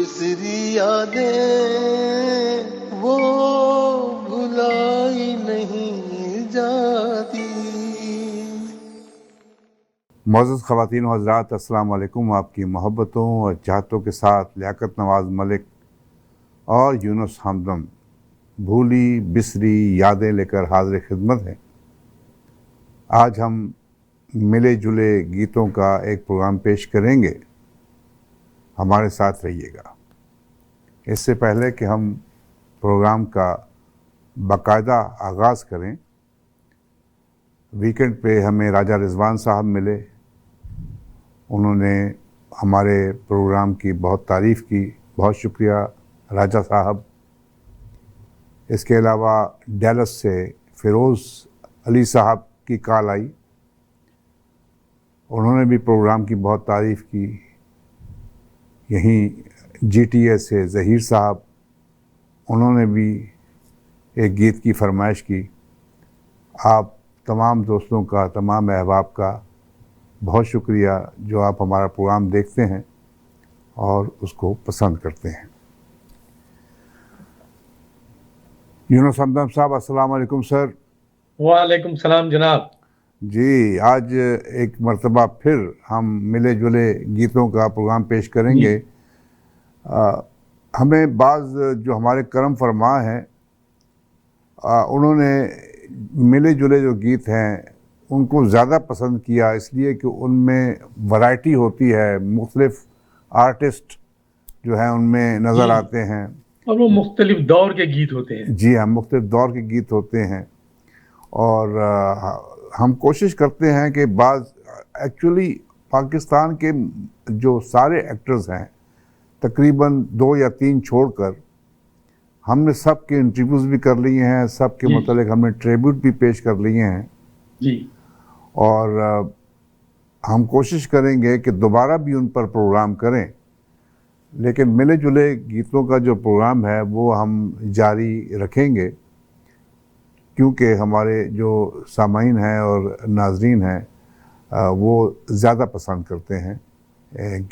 बिसरी यादें वो भुलाई नहीं जाती। मौजूद ख़वातीन और हज़रात, अस्सलाम वालेकुम। आपकी मोहब्बतों और चाहतों के साथ लियाकत नवाज़ मलिक और यूनुस हमदम भूली बिसरी यादें लेकर हाज़िर खिदमत हैं। आज हम मिले जुले गीतों का एक प्रोग्राम पेश करेंगे, हमारे साथ रहिएगा। इससे पहले कि हम प्रोग्राम का बाकायदा आगाज़ करें, वीकेंड पे हमें राजा रिजवान साहब मिले। उन्होंने हमारे प्रोग्राम की बहुत तारीफ़ की, बहुत शुक्रिया राजा साहब। इसके अलावा डैलस से फ़िरोज़ अली साहब की कॉल आई, उन्होंने भी प्रोग्राम की बहुत तारीफ़ की। यहीं GTA से ज़हीर साहब, उन्होंने भी एक गीत की फरमाइश की। आप तमाम दोस्तों का, तमाम अहबाब का बहुत शुक्रिया जो आप हमारा प्रोग्राम देखते हैं और उसको पसंद करते हैं। यूनुस हमदम साहब, अस्सलाम वालेकुम सर। वालेकुम सलाम जनाब। जी, आज एक मर्तबा फिर हम मिले जुले गीतों का प्रोग्राम पेश करेंगे। हमें बाज़ जो हमारे करम फरमा हैं, उन्होंने मिले जुले जो गीत हैं उनको ज़्यादा पसंद किया, इसलिए कि उनमें वैरायटी होती है, मुख्तलिफ आर्टिस्ट जो हैं उनमें नज़र आते हैं और वो मुख्तलिफ दौर के गीत होते हैं। जी हाँ, मुख्तलिफ दौर के गीत होते हैं। और हम कोशिश करते हैं कि बाज़ एक्चुअली पाकिस्तान के जो सारे एक्टर्स हैं, तकरीबन 2 या 3 छोड़कर, हमने सब के इंटरव्यूज़ भी कर लिए हैं, सब के मतलब हमने ट्रिब्यूट भी पेश कर लिए हैं जी। और हम कोशिश करेंगे कि दोबारा भी उन पर प्रोग्राम करें। लेकिन मिले जुले गीतों का जो प्रोग्राम है वो हम जारी रखेंगे, क्योंकि हमारे जो सामाईन हैं और नाज़रीन हैं वो ज़्यादा पसंद करते हैं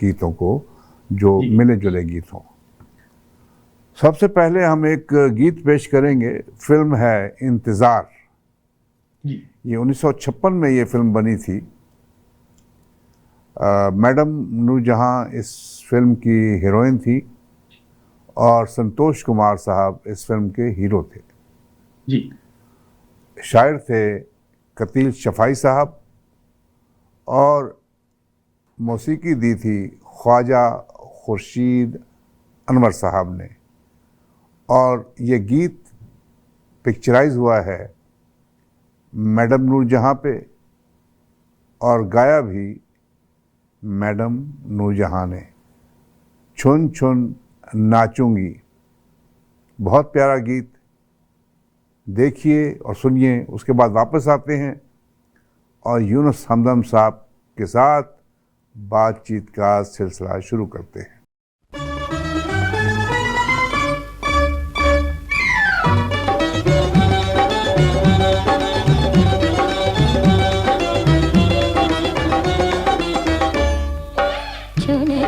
गीतों को जो मिले जुले गीत हों। सबसे पहले हम एक गीत पेश करेंगे, फिल्म है इंतज़ार। ये 1956 में ये फिल्म बनी थी। मैडम नूरजहां इस फिल्म की हीरोइन थी और संतोष कुमार साहब इस फिल्म के हीरो थे जी। शायर थे कतील शफ़ाई साहब और मौसीकी दी थी ख्वाजा खुर्शीद अनवर साहब ने। और ये गीत पिक्चराइज हुआ है मैडम नूरजहां पे और गाया भी मैडम नूरजहां ने। छुन छुन नाचूंगी, बहुत प्यारा गीत। देखिए और सुनिए, उसके बाद वापस आते हैं और यूनुस हमदम साहब के साथ बातचीत का सिलसिला शुरू करते हैं।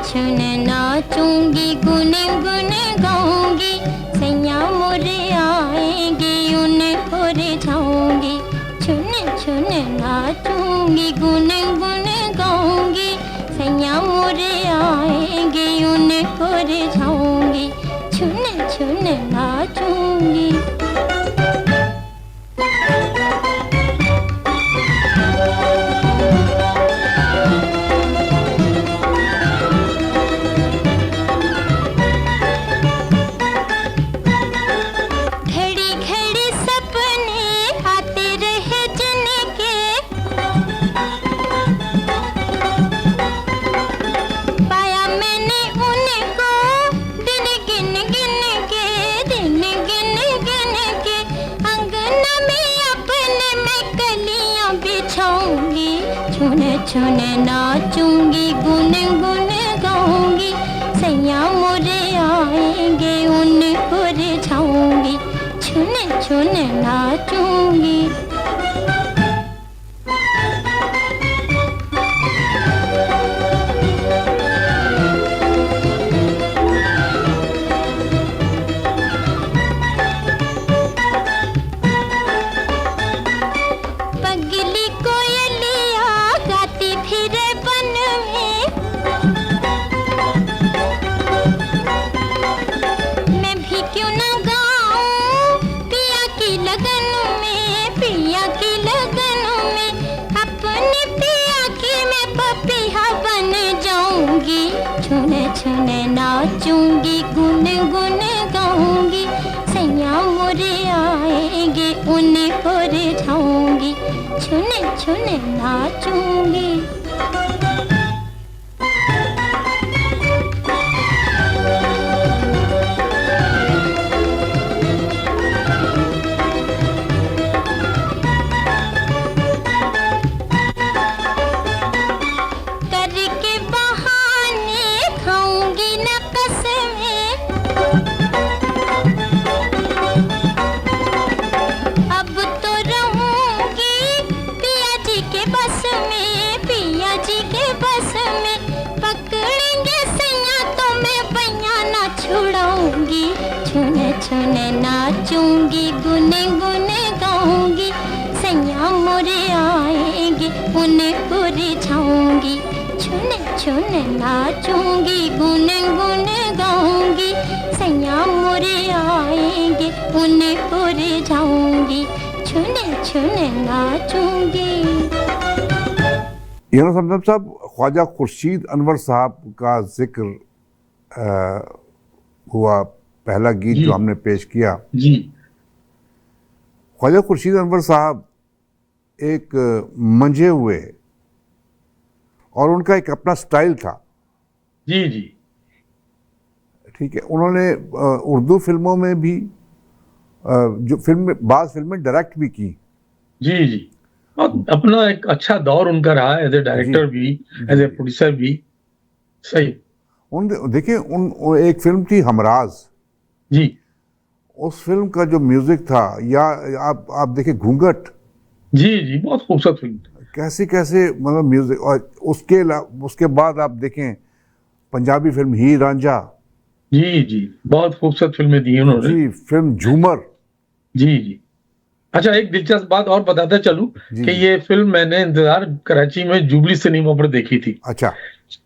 छुन नाचूंगी, गुन गुन गाऊंगी, सैया मोरे आएंगे उनको रिझाऊंगी। छुन छुन नाचूंगी, गुन गुन गाऊंगी, सैया मोरे आएंगे उनको रिझाऊंगी। छुन छुन नाचूंगी। छुन नाचूंगी, गुन गुन गाऊंगी, सैया मोरे आएंगे उनको रिझाऊंगी। छुन छुन नाचूंगी। नाचूंगी गुन गुन गाऊंगी सैया मोरे आएंगे उन्हें को रिझाऊंगी छुन छुन नाचूंगी। छुन नाचूंगी गुन गुन गाऊंगी सैया मोरे आएंगे उन्हें को रिझाऊंगी छुन छुन नाचूंगी गुन गुन गाऊंगी सैया मोरे आएंगे उन्हें को रिझाऊंगी छुन छुन नाचूंगी। समदम साहब, ख्वाजा खुर्शीद अनवर साहब का जिक्र हुआ, पहला गीत जो हमने पेश किया जी। ख्वाजा खुर्शीद अनवर साहब एक मंझे हुए और उनका एक अपना स्टाइल था। जी जी ठीक है, उन्होंने उर्दू फिल्मों में भी जो बाज़ फिल्में डायरेक्ट भी की। जी जी, और अपना एक अच्छा दौर उनका रहा एज ए डायरेक्टर भी, एज ए प्रोड्यूसर भी। सही। देखिए एक फिल्म थी हमराज जी, उस फिल्म का जो म्यूजिक था, या आप देखिए घूंघट। जी जी, बहुत खूबसूरत फिल्म। कैसे कैसे मतलब म्यूजिक, और उसके बाद आप देखें पंजाबी फिल्म हीर रांझा। जी जी, बहुत खूबसूरत फिल्में दी उन्होंने। जी, फिल्म झूमर। जी जी। अच्छा, एक दिलचस्प बात और बताता चलूं कि ये फिल्म मैंने इंतजार कराची में जुबली सिनेमा पर देखी थी। अच्छा।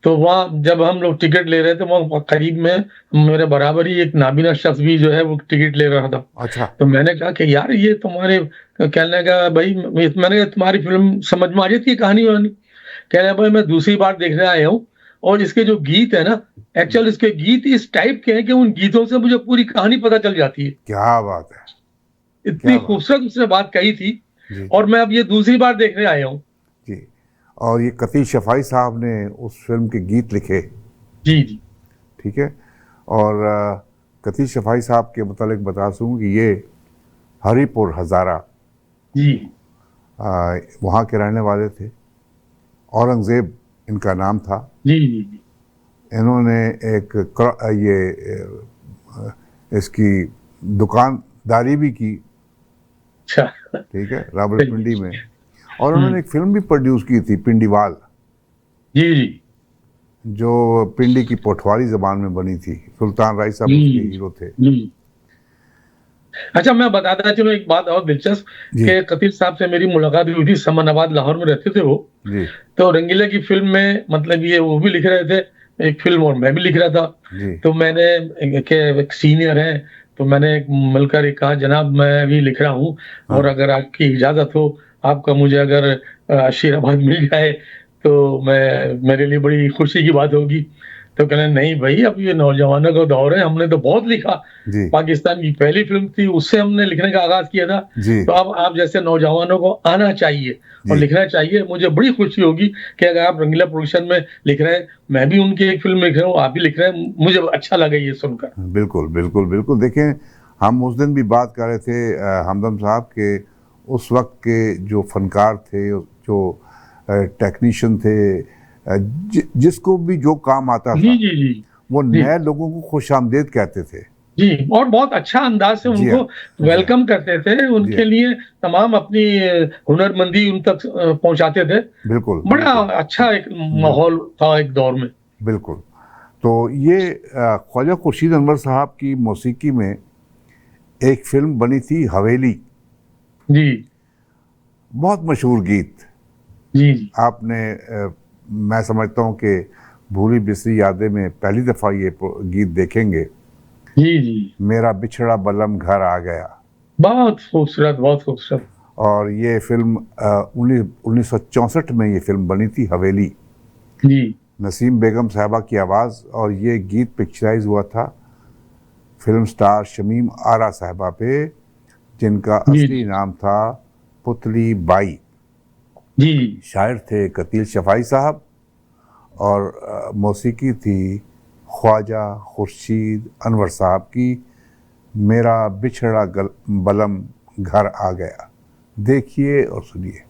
तो वहाँ जब हम लोग टिकट ले रहे थे, वहाँ करीब में मेरे बराबर ही एक नाबीना शख्स भी जो है वो टिकट ले रहा था। अच्छा। तो मैंने कहा कि यार ये तुम्हारे, कहने का भाई मैंने कहा तुम्हारी फिल्म समझ में आ रही थी कहानी वानी? कह रहे भाई मैं दूसरी बार देखने आया हूँ और इसके जो गीत है ना, एक्चुअल इसके गीत इस टाइप के हैं कि उन गीतों से मुझे पूरी कहानी पता चल जाती है। क्या बात है, इतनी खूबसूरत उसने बात कही थी। और मैं अब ये दूसरी बार देखने आया हूँ जी। और ये कतील शफाई साहब ने उस फिल्म के गीत लिखे। जी जी। ठीक है, और कतील शफाई साहब के मुतालिक बता दूं कि ये हरिपुर हज़ारा जी वहाँ के रहने वाले थे। औरंगज़ेब इनका नाम था। जी जी जी। इन्होंने इसकी दुकानदारी भी की। अच्छा। ठीक है, रावलपिंडी में। और उन्होंने एक फिल्म भी प्रोड्यूस की थी, पिंडीवाल। जी जी। जो पिंडी की पोठवारी जबान में बनी थी। सुल्तान राय साहब उसके हीरो थे। अच्छा, मैं बताता चलो एक बात और दिलचस्प कि कतील साहब से मेरी मुलाकात हुई थी, समनाबाद लाहौर में रहते थे वो जी। तो रंगीला की फिल्म में मतलब ये वो भी लिख रहे थे एक फिल्म और मैं भी लिख रहा था जी। तो मैंने एक सीनियर है तो मैंने मिलकर कहा जनाब मैं भी लिख रहा हूँ और अगर आपकी इजाजत हो, आपका मुझे अगर आशीर्वाद मिल जाए तो मेरे लिए बड़ी खुशी की बात होगी। तो कहने नहीं भाई, अब ये नौजवानों का दौर है, हमने तो बहुत लिखा। पाकिस्तान की पहली फिल्म थी, उससे हमने लिखने का आगाज किया था। तो अब आप जैसे नौजवानों को आना चाहिए और लिखना चाहिए। मुझे बड़ी खुशी होगी कि अगर आप रंगीला प्रोडक्शन में लिख रहे हैं, मैं भी उनकी एक फिल्म लिख रहा हूँ, आप भी लिख रहे हैं, मुझे अच्छा लगा ये सुनकर। बिल्कुल बिल्कुल बिल्कुल। देखें, हम उस दिन भी बात कर रहे थे हमदम साहब के, उस वक्त के जो फनकार थे, जो टेक्नीशियन थे, जिसको भी जो काम आता था जी, जी, वो नए लोगों को खुशामदीद कहते थे जी, और बहुत अच्छा अंदाज से उनको वेलकम करते थे, उनके लिए तमाम अपनी हुनरमंदी उन तक पहुंचाते थे। बिल्कुल, बड़ा अच्छा एक माहौल था एक दौर में। बिल्कुल। तो ये ख्वाजा खुर्शीद अनवर साहब की मौसीकी में एक फिल्म बनी थी हवेली जी, बहुत मशहूर गीत जी। आपने मैं समझता हूँ कि भूली बिसरी यादें में पहली दफ़ा ये गीत देखेंगे। जी जी। मेरा बिछड़ा बलम घर आ गया, बहुत खूबसूरत, बहुत खूबसूरत। और ये फिल्म 1964 में ये फिल्म बनी थी हवेली। जी। नसीम बेगम साहबा की आवाज़, और ये गीत पिक्चराइज हुआ था फिल्म स्टार शमीम आरा साहबा पे, जिनका असली नाम था पुतली बाई। जी। शायर थे कतील शफाई साहब, और मौसीकी थी ख्वाजा खुर्शीद अनवर साहब की। मेरा बिछड़ा बलम घर आ गया। देखिए और सुनिए।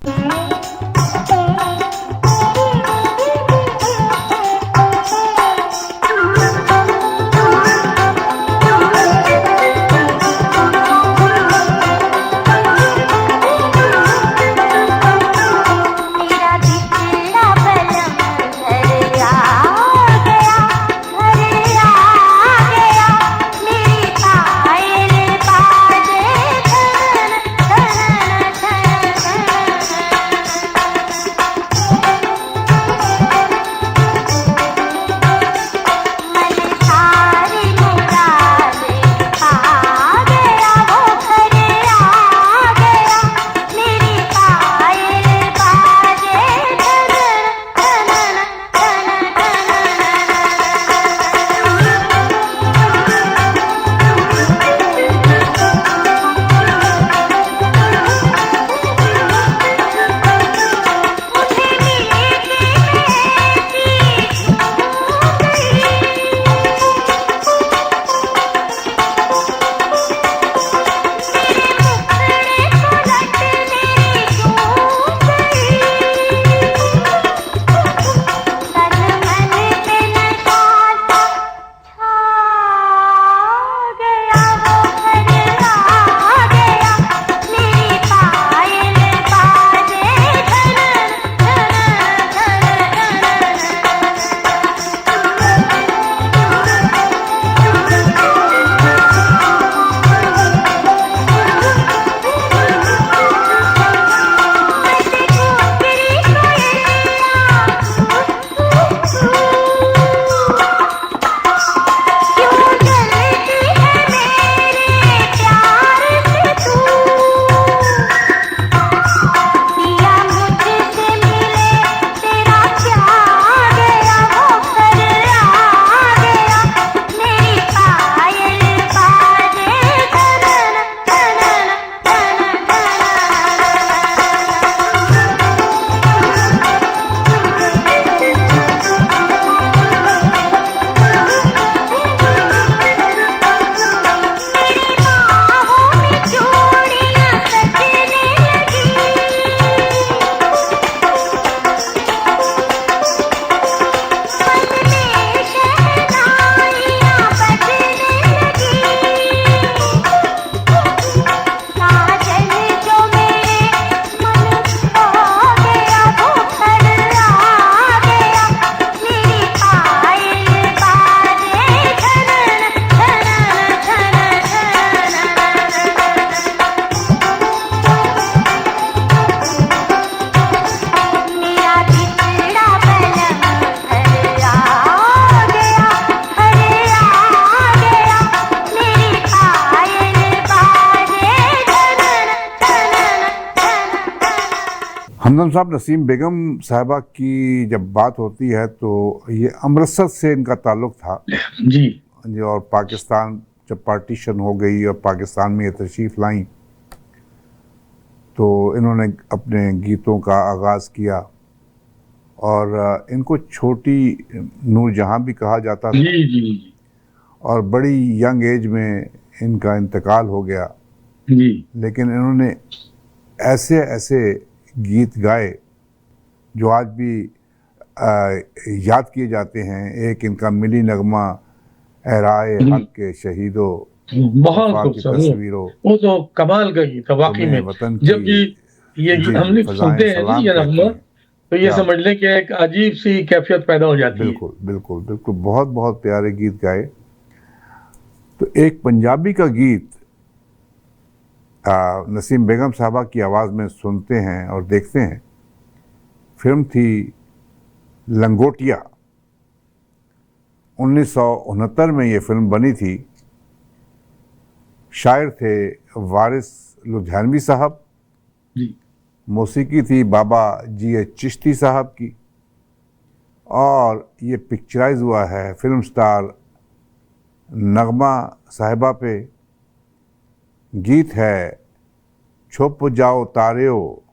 हमदम साहब, नसीम बेगम साहिबा की जब बात होती है तो ये अमृतसर से इनका ताल्लुक़ था जी। और पाकिस्तान जब पार्टीशन हो गई और पाकिस्तान में ये तशरीफ़ लाई तो इन्होंने अपने गीतों का आगाज़ किया, और इनको छोटी नूरजहां भी कहा जाता था। जी। और बड़ी यंग एज में इनका इंतकाल हो गया जी। लेकिन इन्होंने ऐसे ऐसे गीत गाए जो आज भी याद किए जाते हैं। एक इनका मिली नगमा ए राए हक के शहीदों, बहुत खूबसूरत, वो तो कमाल का गीत था वाकई में। जब भी ये हमने सुनते हैं ये नगमा तो ये समझ लें कि एक अजीब सी कैफियत पैदा हो जाती है। बिल्कुल बिल्कुल बिल्कुल, बहुत बहुत प्यारे गीत गाए। तो एक पंजाबी का गीत नसीम बेगम साहबा की आवाज़ में सुनते हैं और देखते हैं। फिल्म थी लंगोटिया, 1969 में ये फिल्म बनी थी। शायर थे वारिस लुधियानवी साहब, मौसीकी थी बाबा जी चिश्ती साहब की, और ये पिक्चराइज हुआ है फिल्म स्टार नगमा साहिबा पे। गीत है छुप जाओ तारियो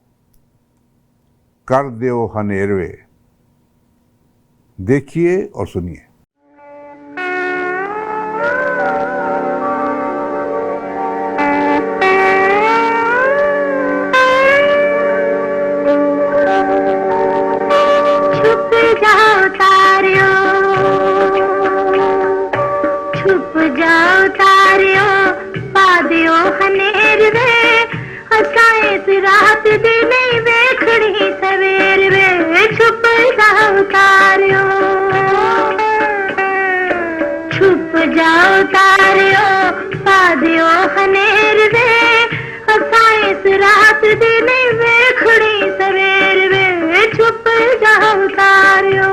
कर दो हनेरवे। देखिए और सुनिए। छुप जाओ तारियो पा दियो हनेर वे हसाए रात दिन वेखड़ी सवेर वे। छुप जाओ तारियो छुप जाओ तारियो पा दियो हनेर वे हसाए रात दिन वेखड़ी सवेर वे। छुप जाओ तारियो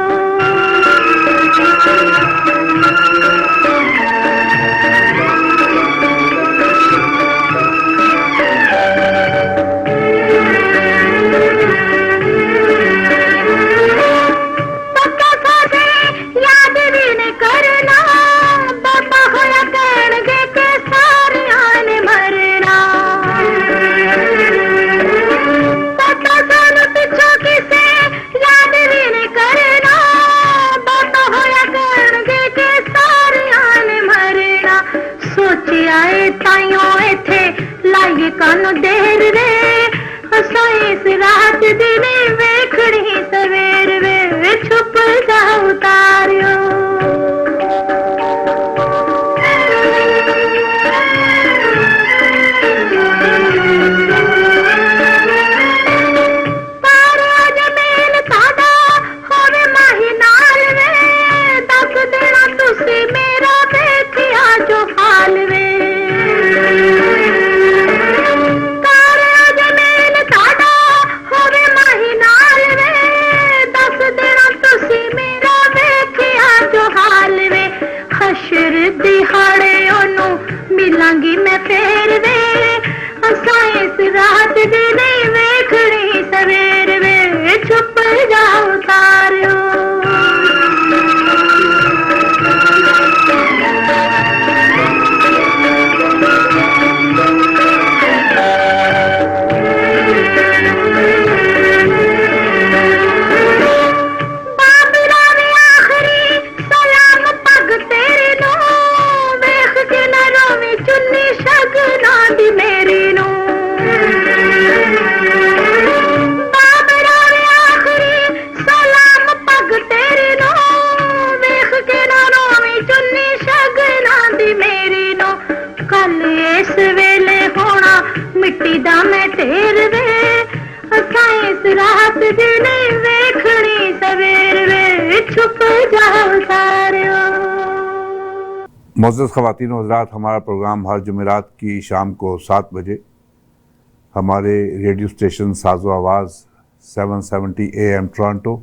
कानो देर रे हसाए रात दिन वेखड़ी सवेर वे। छुप जाओ तारियो तारा जमीन सादा होवे माही नाल वे दस देना तुसी मेरा देखिया जो हाल वे। दिहाड़े ओनू मिलांगी मैं फेर वे हसाए रात दिन वेखड़ी सवेर वे। छुप जाओ तारियो मिट्टी दा मैं ढेर वे हसाए रात दिन वेखड़ी सवेर वे। छुप जाओ तारियो। मुअज़्ज़ज़ ख़वातीन और हज़रात, हमारा प्रोग्राम हर जुमेरात की शाम को 7 बजे हमारे रेडियो स्टेशन साज़ो आवाज़ 770 AM टोरंटो,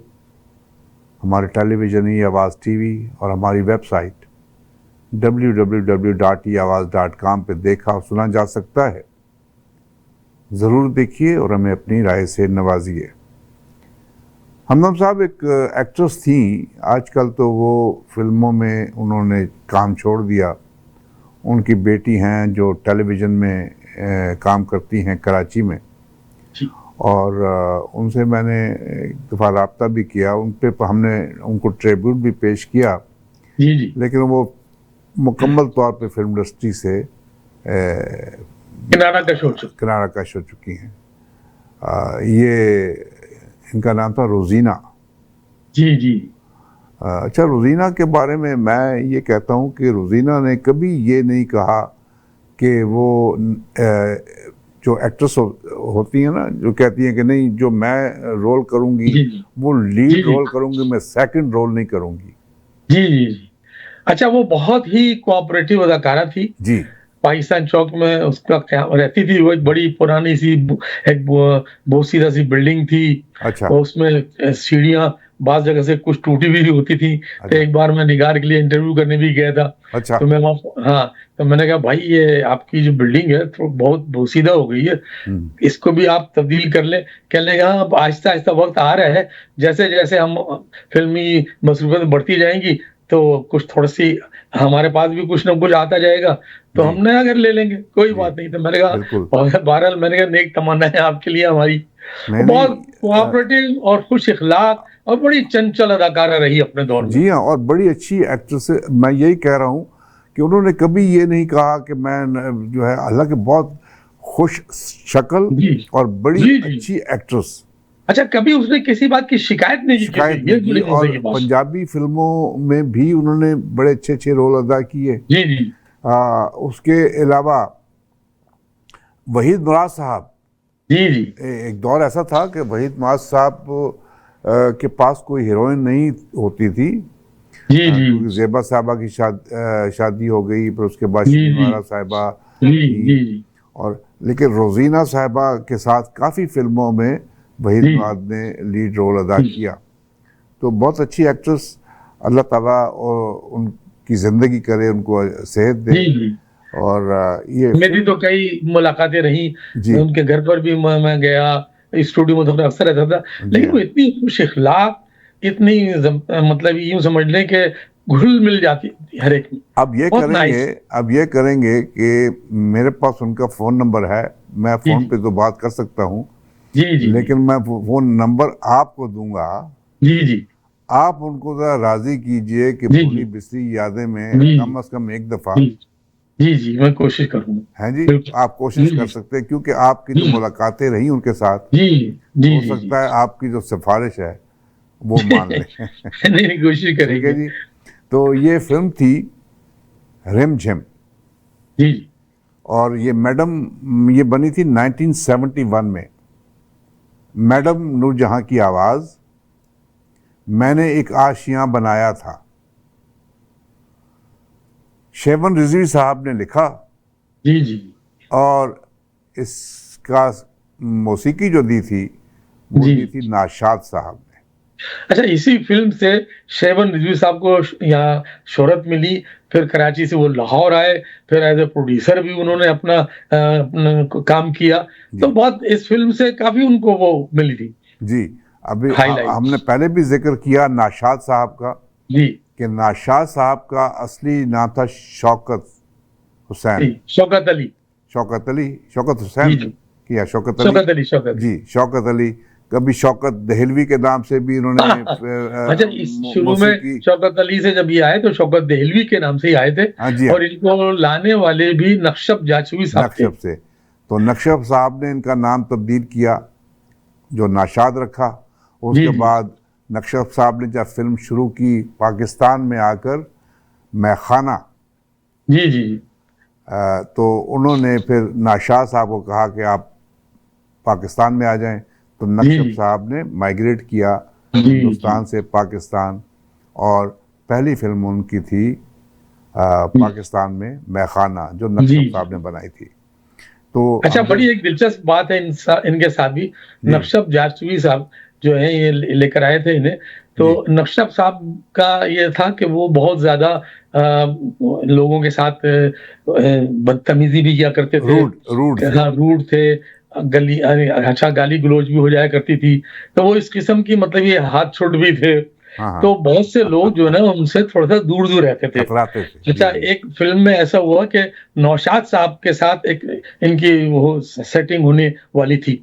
हमारे टेलीविज़नी आवाज़ टीवी और हमारी वेबसाइट www.eawaz.com पे देखा और सुना जा सकता है। ज़रूर देखिए और हमें अपनी राय से नवाजिए। हमदम साहब एक एक्ट्रेस थी, आजकल तो वो फिल्मों में उन्होंने काम छोड़ दिया। उनकी बेटी हैं जो टेलीविज़न में काम करती हैं कराची में, और उनसे मैंने एक दफ़ा रब्ता भी किया। उन पे हमने उनको ट्रिब्यूट भी पेश किया जी जी। लेकिन वो मुकम्मल तौर पे फिल्म इंडस्ट्री से किनारा कश हो चुकी हैं। ये इनका नाम था रोजीना। जी जी। अच्छा, रोजीना के बारे में मैं ये कहता हूँ कि रोजीना ने कभी ये नहीं कहा कि वो जो एक्ट्रेस होती है ना, जो कहती हैं कि नहीं जो मैं रोल करूँगी वो लीड रोल करूँगी, मैं सेकंड रोल नहीं करूँगी। जी जी जी। अच्छा, वो बहुत ही कोऑपरेटिव अदाकारा थी जी। पाकिस्तान चौक में उसका क्या रहती थी। वो एक बड़ी पुरानी सी एक बहुत सीधा सी बिल्डिंग थी। अच्छा। उसमें सीढ़ियाँ बास जगह से कुछ टूटी भी होती थी। तो एक बार मैं निगार के लिए इंटरव्यू करने भी गया था। अच्छा। तो मैं वहाँ, हाँ, तो मैंने कहा भाई ये आपकी जो बिल्डिंग है तो बहुत बोसीदा हो गई है, इसको भी आप तब्दील कर ले। कहने लगा अब आहिस्ता आहिस्ता वक्त आ रहा है, जैसे जैसे हम फिल्मी मसरूफियत बढ़ती जाएंगी तो कुछ थोड़ी सी हमारे पास भी कुछ ना कुछ आता जाएगा, तो हम नया घर ले लेंगे, कोई बात नहीं। तो मैंने कहा बहरहाल, मैंने कहा नेक तमन्नाएं आपके लिए हमारी। बहुत कोऑपरेटिव और खुश इखलाक और बड़ी चंचल अदाकारा रही अपने दौर में। जी हाँ, और बड़ी अच्छी एक्ट्रेस है। मैं यही कह रहा हूँ कि उन्होंने कभी ये नहीं कहा कि मैं जो है, हालांकि बहुत खुश शक्ल और बड़ी अच्छी एक्ट्रेस। अच्छा, कभी उसने किसी बात की शिकायत नहीं की। और पंजाबी फिल्मों में भी उन्होंने बड़े अच्छे अच्छे रोल अदा किए। जी जी। उसके अलावा वहीद मुराद साहब, जी जी, एक दौर ऐसा था कि वहीद मुराद साहब के पास कोई हीरोइन नहीं होती थी। जी जी। ज़ेबा साहबा की शादी हो गई, फिर उसके बाद शनिवारा साहिबा, और लेकिन रोजीना साहिबा के साथ काफ़ी फिल्मों में वहीद मुराद ने लीड रोल अदा किया। तो बहुत अच्छी एक्ट्रेस, अल्लाह ताला उनकी ज़िंदगी करे, उनको सेहत दे। और ये मेरी तो कई मुलाकातें रही, उनके घर पर भी मैं गया, स्टूडियो में तो अक्सर रहता था, लेकिन वो इतनी खुश इखलाक, इतनी मतलब यूं समझ लें कि घुल मिल जाती हर एक में। अब ये करेंगे कि मेरे पास उनका फ़ोन नंबर है, मैं फ़ोन पे तो बात कर सकता हूँ। जी जी। लेकिन मैं फ़ोन नंबर आपको दूंगा। जी जी। आप उनको जरा राजी कीजिए कि पूरी बिस्तरी यादें में कम से कम एक दफ़ा। जी जी, मैं कोशिश करूंगा। हैं जी, आप कोशिश कर सकते हैं, क्योंकि आपकी जो मुलाकातें रही उनके साथ, हो सकता है आपकी जो सिफारिश है वो मान लें। नहीं, कोशिश करेंगे जी। तो ये फिल्म थी रिमझिम। जी। और ये मैडम, ये बनी थी 1971 में। मैडम नूरजहां की आवाज़, मैंने एक आशियां बनाया था, शेवन रिजवी साहब ने लिखा। जी जी। और इसका मौसीकी जो दी थी वो दी थी नाशाद साहब ने। अच्छा, इसी फिल्म से शेवन रिजवी साहब को यहाँ शोहरत मिली, फिर कराची से वो लाहौर आए, फिर एज ए प्रोड्यूसर भी उन्होंने अपना काम किया। तो बहुत इस फिल्म से काफी उनको वो मिली थी। जी, अभी हमने पहले भी जिक्र किया नाशाद साहब का, जी, कि नाशाद साहब का असली नाम था शौकत हुसैन। शौकत हुसैन किया, शौकत अली। कभी शौकत दहलवी के नाम से भी इन्होंने अच्छा, शुरू में शौकत अली से जब ये आए तो शौकत दहलवी के नाम से ही आए थे। और इनको लाने वाले भी नक्शब जाचवी साहब से। तो नक्शब साहब ने इनका नाम तब्दील किया, जो नाशाद रखा। उसके बाद नक्शब साहब ने जब फिल्म शुरू की पाकिस्तान में आकर, मैखाना, जी जी, तो उन्होंने फिर नाशाद साहब को कहा कि आप पाकिस्तान में आ जाएं। तो नक्शब साहब ने माइग्रेट किया हिंदुस्तान से पाकिस्तान, और पहली फिल्म उनकी थी पाकिस्तान में मैखाना, जो नक्शब साहब ने बनाई थी। तो अच्छा, बड़ी एक दिलचस्प बात है इनके साथ भी, नक्शब जाचवी साहब जो है ये लेकर आए थे इन्हें। तो नक्शब साहब का ये था कि वो बहुत ज्यादा लोगों के साथ बदतमीजी भी किया करते थे, रूड थे, गाली गलौज भी हो जाया करती थी। तो वो इस किस्म की, मतलब ये हाथ छुट भी थे। तो बहुत से लोग जो है ना उनसे थोड़ा सा दूर दूर रहते थे। अच्छा, एक फिल्म में ऐसा हुआ कि नौशाद साहब के साथ एक इनकी वो सेटिंग होने वाली थी।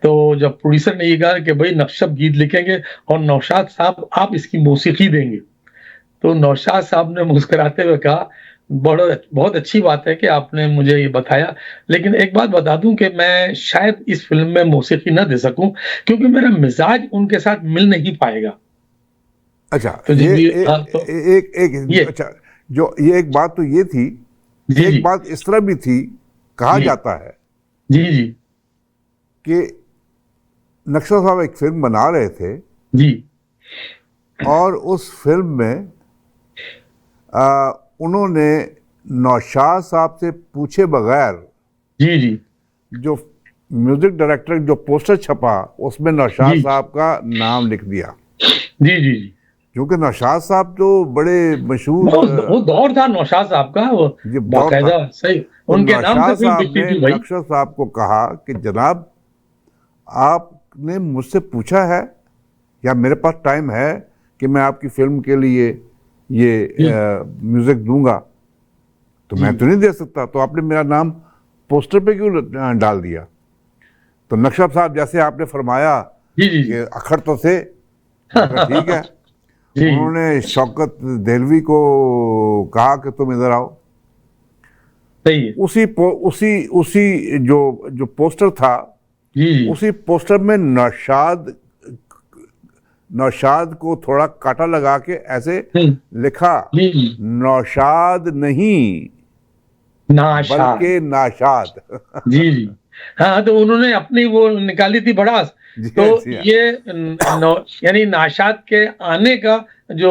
तो जब प्रोड्यूसर ने ये कहा कि भाई नक्शब गीत लिखेंगे और नौशाद साहब आप इसकी मौसीकी देंगे, तो नौशाद साहब ने मुस्कुराते हुए कहा, बहुत अच्छी बात है कि आपने मुझे ये बताया, लेकिन एक बात बता दूं कि मैं शायद इस फिल्म में मौसीकी ना दे सकूं, क्योंकि मेरा मिजाज उनके साथ मिल नहीं पाएगा। अच्छा, तो अच्छा, जो ये एक बात तो ये थी, एक बात इस तरह भी थी, कहा जाता है जी जी कि नक्शा साहब एक फिल्म बना रहे थे जी, और उस फिल्म में उन्होंने नौशाद साहब से पूछे बगैर जी जी, जो म्यूजिक डायरेक्टर जो पोस्टर छपा उसमें नौशाद साहब का नाम लिख दिया। जी जी जी। क्योंकि नौशाद साहब तो बड़े मशहूर, वो दौर था नौशाद साहब का, वो ये दौर बाकायदा था। सही तो उनके नाम से नौशाद फिल्म साहब बिकती ने थी भाई। नक्शा साहब को कहा कि जनाब आपने मुझसे पूछा है या मेरे पास टाइम है कि मैं आपकी फिल्म के लिए ये म्यूजिक दूंगा, तो मैं तो नहीं दे सकता, तो आपने मेरा नाम पोस्टर पे क्यों डाल दिया? तो नक्शा साहब जैसे आपने फरमाया जी जी कि जी अखर तो थे, ठीक है। जी उन्होंने शौकत देहलवी को कहा कि तुम इधर आओ। सही है। उसी जो पोस्टर था, जी जी उसी पोस्टर में नौशाद को थोड़ा काटा लगा के ऐसे लिखा, जी जी नौशाद नहीं नाशाद। बल्कि नाशाद। जी जी हाँ, तो उन्होंने अपनी वो निकाली थी भड़ास। जी तो जी ये यानी नाशाद के आने का जो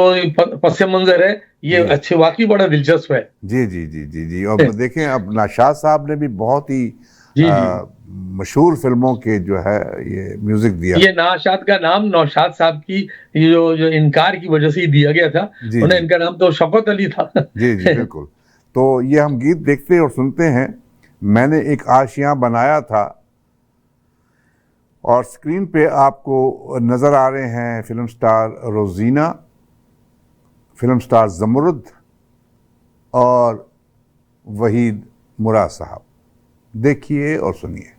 पस मंजर है, ये जी। अच्छे वाकई बड़ा दिलचस्प है। जी जी जी जी जी। और देखें अब नाशाद साहब ने भी बहुत ही जी जी मशहूर फिल्मों के जो है ये म्यूजिक दिया। ये नाशाद का नाम नौशाद साहब की जो इनकार की वजह से ही दिया गया था। जी उन्हें जी इनका नाम तो शौकत अली था। जी जी बिल्कुल। तो ये हम गीत देखते और सुनते हैं। मैंने एक आशियां बनाया था, और स्क्रीन पे आपको नज़र आ रहे हैं फिल्म स्टार रोजीना, फिल्म स्टार जमरुद और वहीद मुराद साहब। देखिए और सुनिए।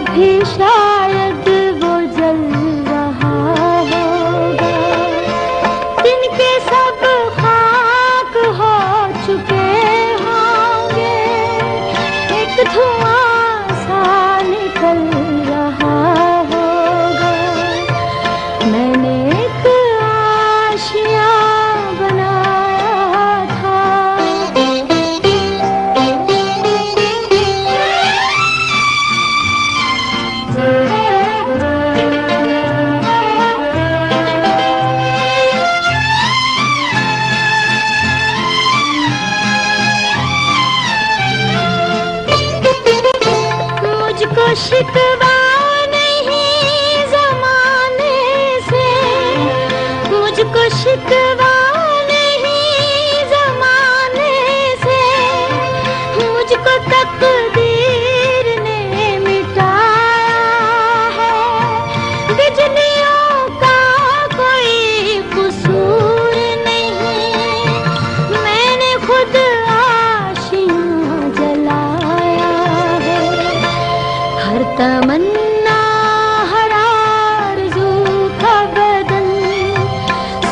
भी शायद वो जल रहा होगा, जिनके सब खाक हो चुके होंगे, एक धुआं सा निकल रहा होगा। मैंने एक आशियां बनाया था। मुझको शिकवा नहीं ज़माने से, मुझको शिकवा नहीं ज़माने से, मुझको तकदीर ने मिटाया है। बिजलियों का कोई कसूर नहीं, मैंने खुद आशियां जलाया है। हर तमन्ना हर आरज़ू का बदन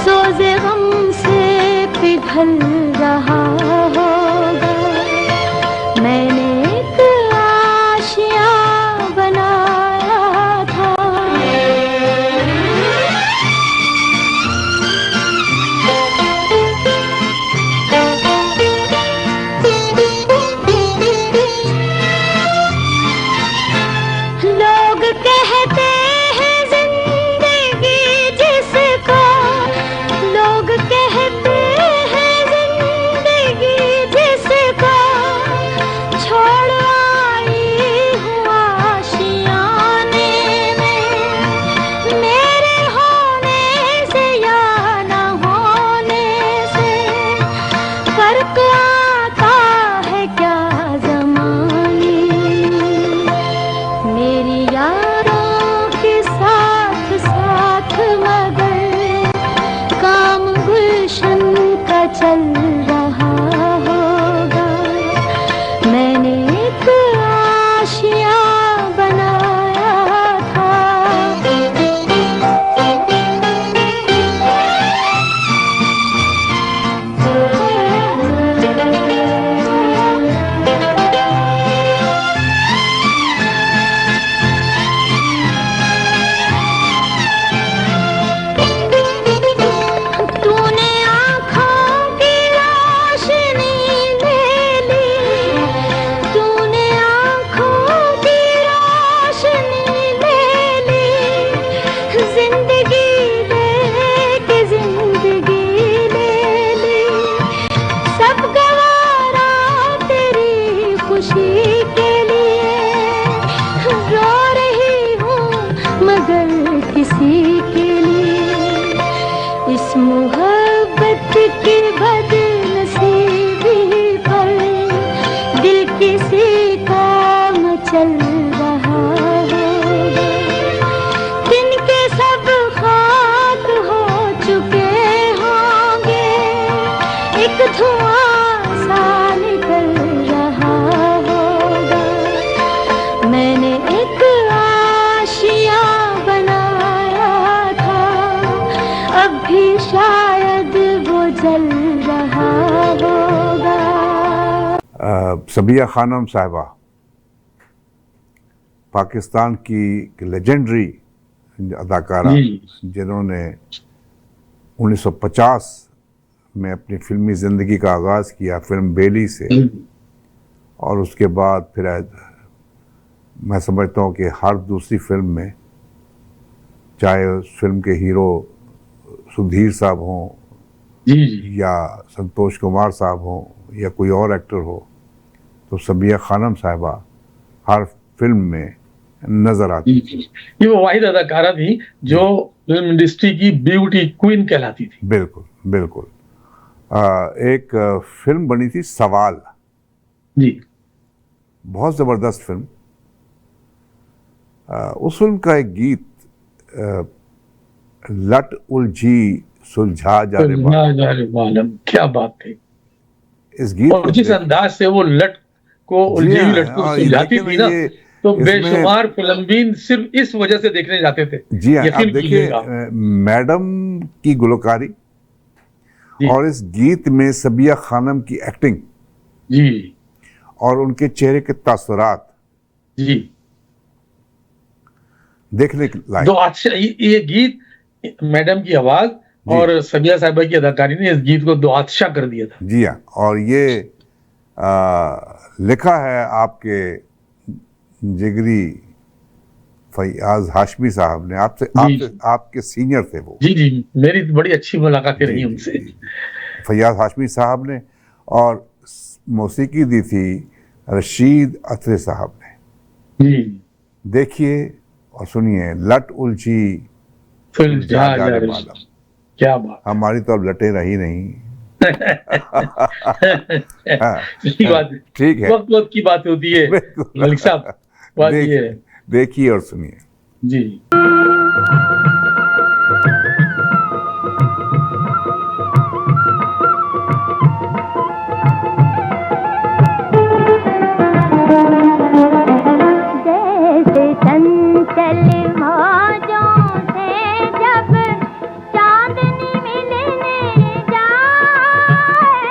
सोज़े गम से पिघल रहा होगा। मैंने एक आशियां बनाया था। लोग कहते हैं जिंदगी जिसको, लोग कहते हैं जिंदगी जिसको, छोड़ आई हूँ आशियाने में। मेरे होने से या न होने से फर्क आता है क्या ज़माने। मेरी यारों के साथ साथ मगर काम गुलशन का चल रहा होगा। मैंने एक आशियां बनाया था। तूने मोहब्बत की बदनसीबी पर दिल किसी का मचल रहा है, जिनके सब खाक हो चुके होंगे, एक धुआं सा निकल रहा होगा। मैंने एक आशिया बनाया था, अब भी शायद वो जल रहा होगा। सबिया खानम साहिबा पाकिस्तान की लेजेंडरी अदाकारा, जिन्होंने 1950 में अपनी फिल्मी ज़िंदगी का आगाज़ किया फिल्म बेली से, और उसके बाद फिर मैं समझता हूँ कि हर दूसरी फिल्म में, चाहे उस फिल्म के हीरो सुधीर साहब हों या संतोष कुमार साहब हों या कोई और एक्टर हो, तो सबिया खानम साहिबा हर फिल्म में नजर आती थी। ये वो वाहिद अदाकारा थी जो फिल्म इंडस्ट्री की ब्यूटी क्वीन कहलाती थी। बिल्कुल बिल्कुल। एक फिल्म बनी थी सवाल जी, बहुत ज़बरदस्त फिल्म। उस फिल्म का एक गीत लट उलझी सुलझा जा रे बालम, क्या बात थी। इस गीत और जिस अंदाज से वो लट को उलझी हुई लट को सुलझाती थी ना, तो बेशुमार फिल्मीन सिर्फ इस वजह से देखने जाते थे। जी हाँ, आप देखिए मैडम की गुलकारी और इस गीत में सबिया खानम की एक्टिंग जी, और उनके चेहरे के तासुरात जी देखने लायक। तो अच्छा, ये गीत, मैडम की आवाज और सबिया साहिबा की अदाकारी ने इस गीत को दुआदशा कर दिया था। जी हाँ, और ये लिखा है आपके जिगरी फैयाज हाशमी साहब ने। आपके सीनियर थे वो। जी जी, मेरी बड़ी अच्छी मुलाकातें रही उनसे। फैयाज हाशमी साहब ने, और मौसीकी दी थी रशीद अतरे साहब ने। जी, देखिए और सुनिए, लट उलझी सुलझा जा रे बालम, क्या बात। हमारी तो अब लटें रही नहीं। सही बात है, ठीक है, वक्त वक्त की बात होती है मलिक साहब। बात ये है, देखिए और सुनिए जी। जैसे चंचल मौजों से जब चांदनी मिलने जाए,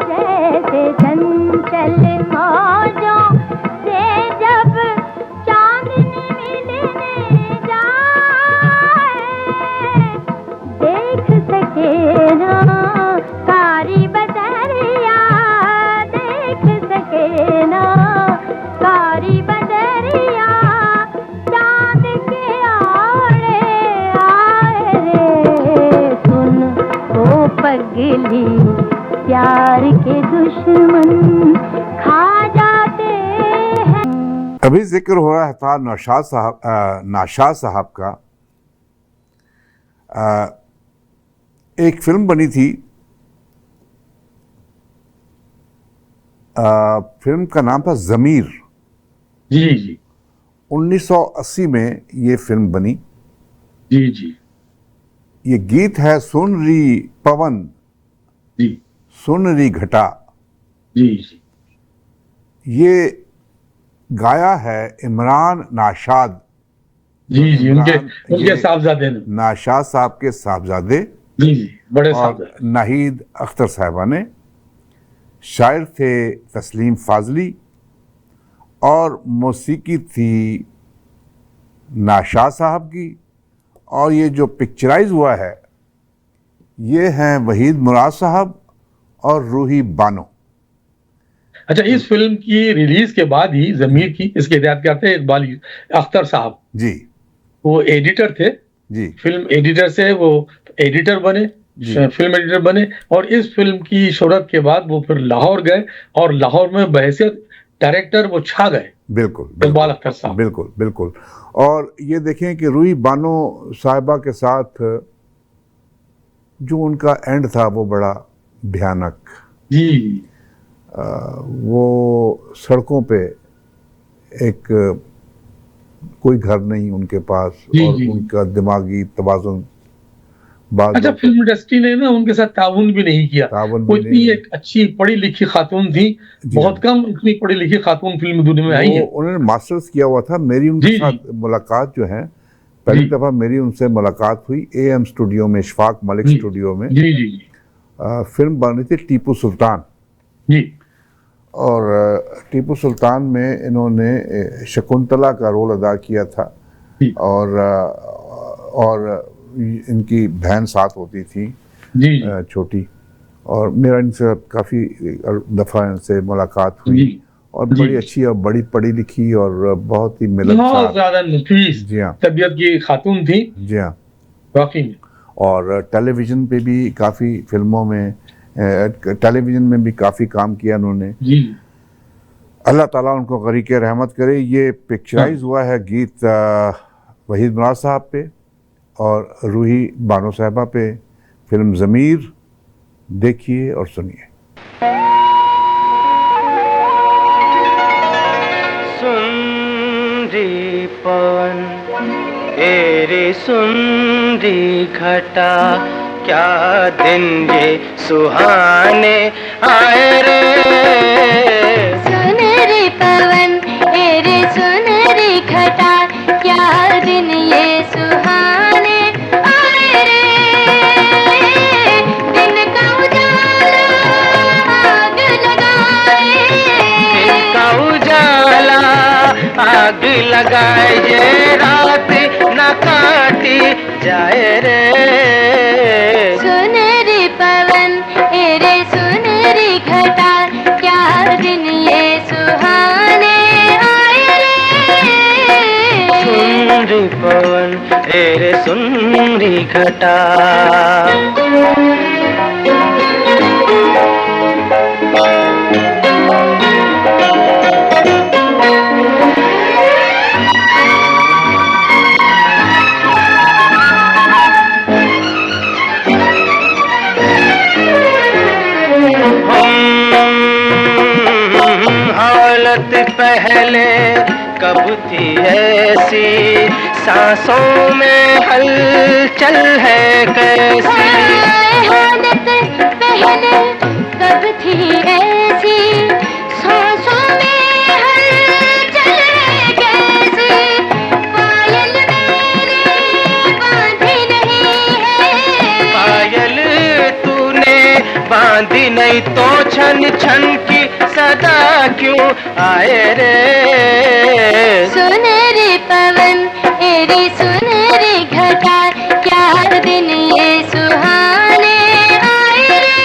जैसे चंचल मौजों से जब चांदनी मिलने जाए, देख सके ना कारी बदरिया, देख सके ना कारी बदरिया, चांद के आड़े आए रे, सुन ओ पगली प्यार के दुश्मन खा जाते हैं। अभी जिक्र हो रहा था नाशाद साहब का। एक फिल्म बनी थी, फिल्म का नाम था ज़मीर। जी जी, 1980 में ये फिल्म बनी। जी जी, ये गीत है सुन री पवन जी, सुन री घटा। जी जी, ये गाया है इमरान नाशाद। जी जी, उनके साहबजादे ने, नाशाद साहब के साहबजादे, जी जी, बड़े और साहबजादे। नाहिद अख्तर साहिबा ने। शायर थे तस्लीम फाजली, और मौसीकी थी नाशाद साहब की। और ये जो पिक्चराइज हुआ है, ये हैं वहीद मुराद साहब और रूही बानो। अच्छा, इस फिल्म की रिलीज के बाद ही ज़मीर की इसके हिदायतकार थे इकबाल अख्तर साहब। जी, वो एडिटर थे जी, फिल्म एडिटर से वो एडिटर बने, फिल्म एडिटर बने। और इस फिल्म की शोहरत के बाद वो फिर लाहौर गए, और लाहौर में बहैसियत डायरेक्टर वो छा गए। बिल्कुल इकबाल अख्तर साहब, बिल्कुल बिल्कुल। और ये देखें कि रूही बानो साहिबा के साथ जो उनका एंड था वो बड़ा भयानक। जी वो सड़कों पे एक कोई घर नहीं उनके पास, और उनका दिमागी तवाज़ुन अच्छा, फिल्म इंडस्ट्री ने ना उनके साथ ताउन भी नहीं किया। वो इतनी एक अच्छी पढ़ी लिखी खातून थी, बहुत कम इतनी पढ़ी लिखी खातून फिल्म दुनिया में आई है। उन्होंने मास्टर्स किया हुआ था। मेरी उनके साथ मुलाकात जो है, पहली दफा मेरी उनसे मुलाकात हुई AM स्टूडियो में, इशफाक मलिक स्टूडियो में। जी जी फिल्म बन रही थी टीपू सुल्तान जी, और टीपू सुल्तान में इन्होंने शकुंतला का रोल अदा किया था, और इनकी बहन साथ होती थी छोटी, और मेरा इनसे काफ़ी दफ़ा इनसे मुलाकात हुई, और बड़ी अच्छी और बड़ी पढ़ी लिखी और बहुत ही बहुत ज़्यादा नफीस तबीयत की खातून थी। जी हाँ, वाकई में। और टेलीविज़न पे भी काफ़ी फिल्मों में, टेलीविज़न में भी काफ़ी काम किया उन्होंने। जी, अल्लाह ताला उनको गरीक़े रहमत करे। ये पिक्चराइज हुआ है गीत वहीद मुराद साहब पे और रूही बानो साहबा पे, फिल्म ज़मीर। देखिए और सुनिए। सुंदरी पवन तेरे सुंदरी घटा, क्या दिन ये सुहाने आए रे। सुनहरी पवन तेरे सुनहरी घटा, क्या दिन ये सुहाने आए रे। दिन का उजाला आग लगाए, दिन का उजाला आग लगाए, ये रात न काटी जाए रे। सुनहरी पवन तेरे सुनहरी घटा, क्या दिन ये सुहाने आए रे। सुंदरी पवन तेरे सुंदरी घटा। पहले कब थी ऐसी, सांसों में हलचल है कैसी। हालत पहले कब थी ऐसी, सांसों में हलचल है कैसी। पायल मैंने बांधी नहीं है, पायल तूने बांधी नहीं तो छन छन की सदा क्यों आए रे। सुनहरी पवन तेरी सुनहरी घटा, क्या दिन ये सुहाने आए रे।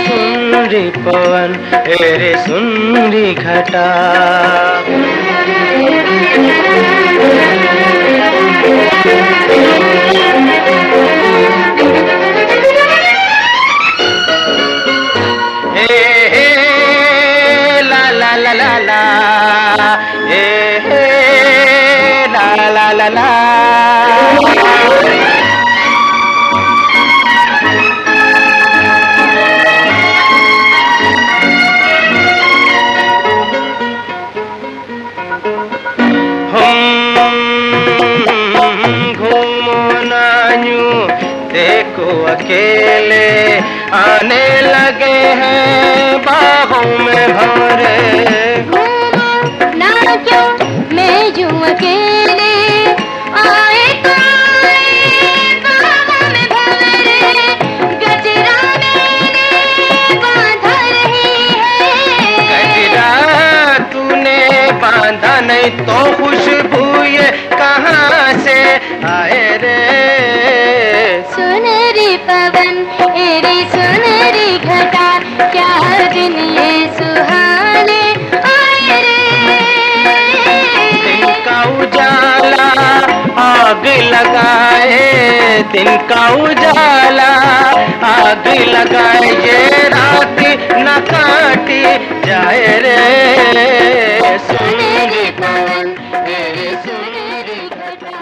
सुंदरी पवन तेरे सुंदरी घटा। अकेले आने लगे हैं बाहों में भंवरे। घूमो ना क्यों मैं यूं अकेले, आए कोई बाहों में भंवरे। गजरा मैंने बांधा नहीं है, गजरा तूने बांधा नहीं तो खुशबू ये कहाँ से आए रे। सुनहरी पवन तेरी सुनहरी घटा, क्या दिन ये सुहाने आए रे। दिन का उजाला आग लगाए, दिन का उजाला आग लगाए, ये रात न काटी जाए रे। सुनहरी पवन तेरी सुनहरी घटा।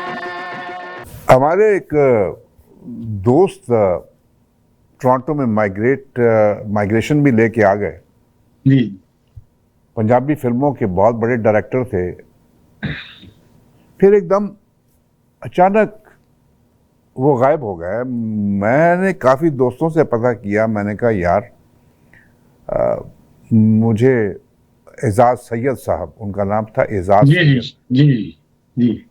हमारे एक दोस्त टोरंटो में माइग्रेशन भी लेके आ गए। जी पंजाबी फिल्मों के बहुत बड़े डायरेक्टर थे। फिर एकदम अचानक वो गायब हो गए। मैंने काफ़ी दोस्तों से पता किया, मैंने कहा यार मुझे एजाज सैयद साहब, उनका नाम था एजाज जी सैयद। जी जी जी।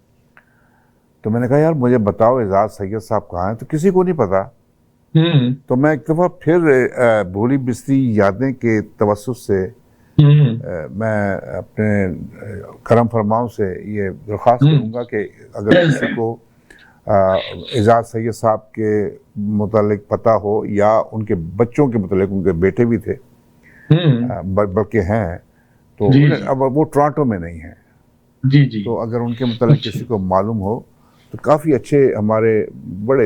तो मैंने कहा यार मुझे बताओ एजाज सैयद साहब कहाँ हैं, तो किसी को नहीं पता। तो मैं एक दफ़ा फिर भूली बिस्तरी यादें के तवस्सुत से मैं अपने करम फरमाओं से ये दरख्वास्त करूँगा कि अगर किसी को एजाज सैयद साहब के मुतालिक पता हो या उनके बच्चों के मुतालिक, उनके बेटे भी थे बल्कि हैं, तो अब वो टोरंटो में नहीं है। जी जी। तो अगर उनके मुतालिक किसी को मालूम हो तो काफ़ी अच्छे हमारे बड़े।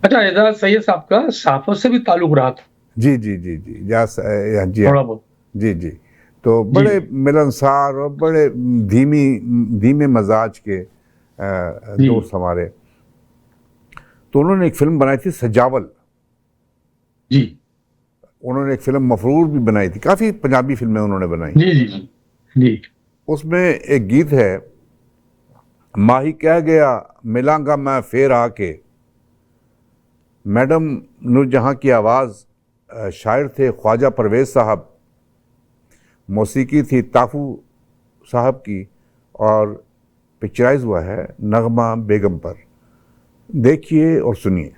अच्छा, एजाज सैयद साहब का साफर से भी ताल्लुक रहा था? जी जी जी जी जी थोड़ा बहुत। जी जी। तो बड़े मिलनसार और बड़े धीमे मजाज के दोस्त हमारे। तो उन्होंने एक फिल्म बनाई थी सजावल। जी। उन्होंने एक फिल्म मफरूर भी बनाई थी, काफ़ी पंजाबी फिल्में उन्होंने बनाई। जी जी जी जी। उसमें एक गीत है, माही कह गया मिलांगा मैं फिर आके। मैडम नूरजहां की आवाज़, शायर थे ख्वाजा परवेज़ साहब, मौसीकी थी ताफू साहब की, और पिक्चराइज हुआ है नगमा बेगम पर। देखिए और सुनिए।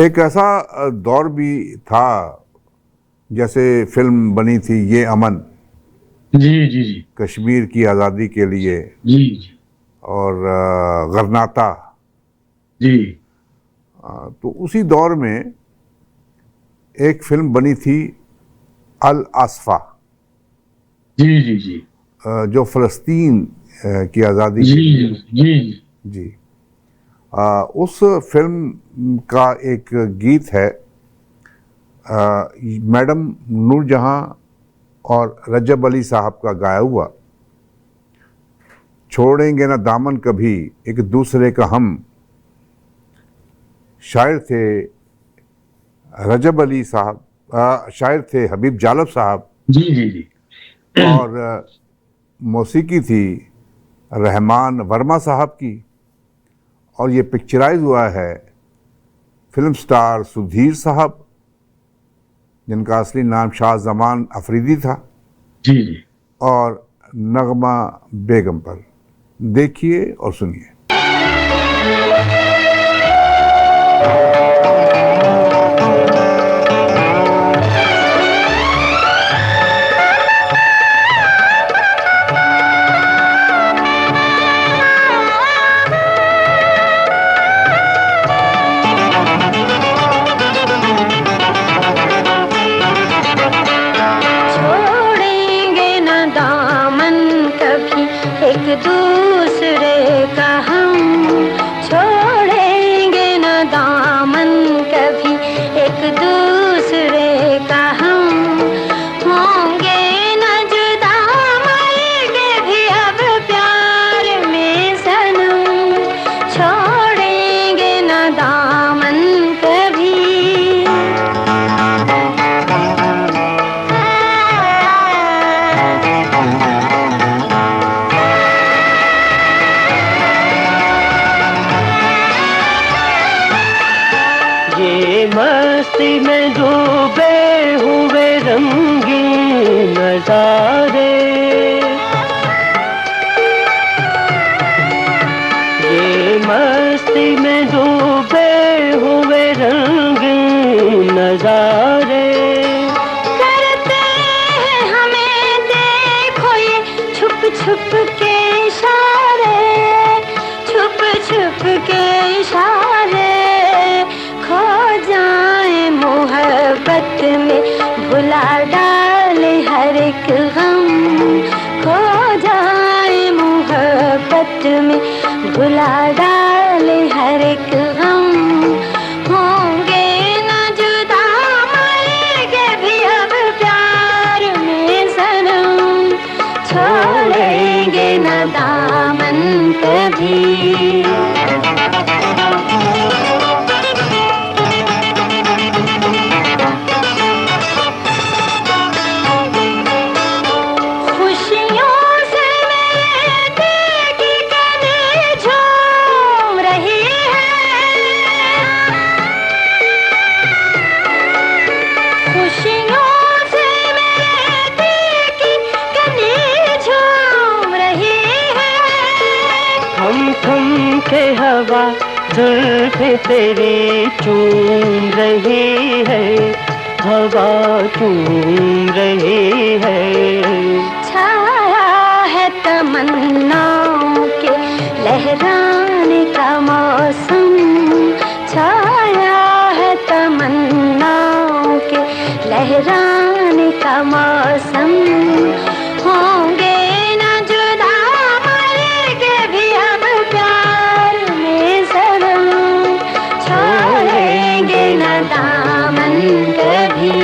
एक ऐसा दौर भी था, जैसे फिल्म बनी थी ये अमन, जी जी जी कश्मीर की आज़ादी के लिए, जी जी और गरनाता। जी तो उसी दौर में एक फिल्म बनी थी अल आसफा, जी जी जी जो फ़लस्तीन की आज़ादी जी के लिए। जी जी। उस फिल्म का एक गीत है, मैडम नूरजहां और रजब अली साहब का गाया हुआ, छोड़ेंगे ना दामन कभी एक दूसरे का हम। शायर थे रजब अली साहब, शायर थे हबीब जालब साहब, जी जी जी और मौसीकी थी रहमान वर्मा साहब की। और ये पिक्चराइज हुआ है फिल्म स्टार सुधीर साहब, जिनका असली नाम शाह जमान अफरीदी था, जी जी। और नगमा बेगम पर। देखिए और सुनिए। छोड़ेंगे न दामन कभी एक दूसरे का हम, छोड़ेंगे न दामन कभी एक दूसरे का हम, होंगे न जुदा मरेंगे भी अब प्यार में सनम, छोड़ेंगे न दामन कभी। ये मस्ती में डूबे हुए रंगीन नजारे, ये मस्ती में डूबे हुए रंगीन नजारे, करते हैं हमें देखो ये छुप छुप के इशारे, छुप छुप के इशारे, खो जाए मोहब्बत में भुला डाले हर एक गम, खो जाए मोहब्बत में भुला डाले हर एक गम, होंगे न जुदा मरेंगे भी अब प्यार में सनम, छोड़ेंगे न दामन कभी। खुशियों से मेरे दिल की कली झूम रही है, खुशियों से मेरे दिल की कली झूम रही है, थम के हवा जुल्फे तेरी चूम रही है, हवा चूम रही है। छाया है तमन्नाओं के लहराने का मौसम, छाया है तमन्नाओं के लहराने का मौसम, होंगे न जुदा मरेंगे भी अब प्यार में सनम, छोड़ेंगे न दामन कभी।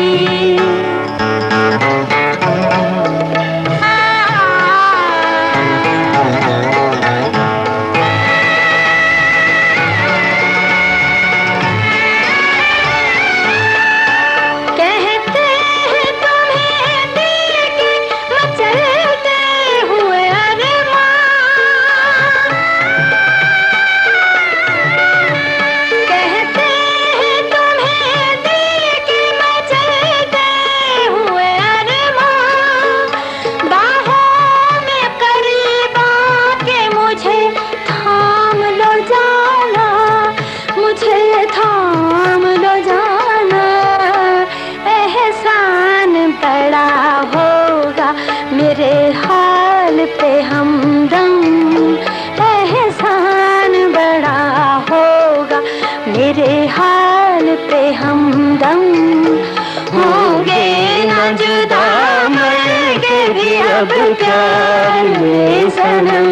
पे हमदम होंगे न जुदा मर के भी अब प्यार में सनम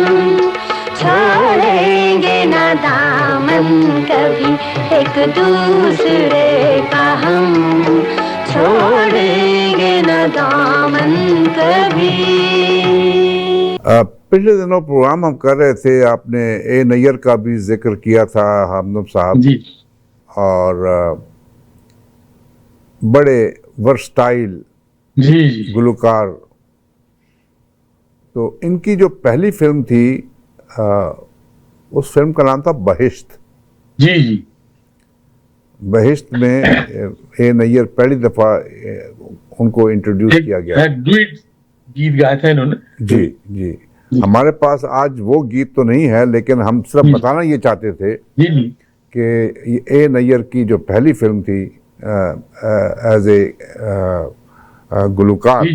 छोड़ेंगे न दामन कभी एक दूसरे का हम छोड़ेंगे न दामन कभी। पिछले दिनों प्रोग्राम हम कर रहे थे, आपने ए नैयर का भी जिक्र किया था हमदम साहब जी और बड़े वर्सटाइल जी जी गुलकार। तो इनकी जो पहली फिल्म थी उस फिल्म का नाम था बहिश्त। जी जी बहिश्त में ए नैयर पहली दफा उनको इंट्रोड्यूस किया गया। एक डुएट गीत गाया था इन्होंने। जी जी हमारे पास आज वो गीत तो नहीं है, लेकिन हम सिर्फ बताना ये चाहते थे जी जी कि ए नैयर की जो पहली फिल्म थी एज ए गुलकार,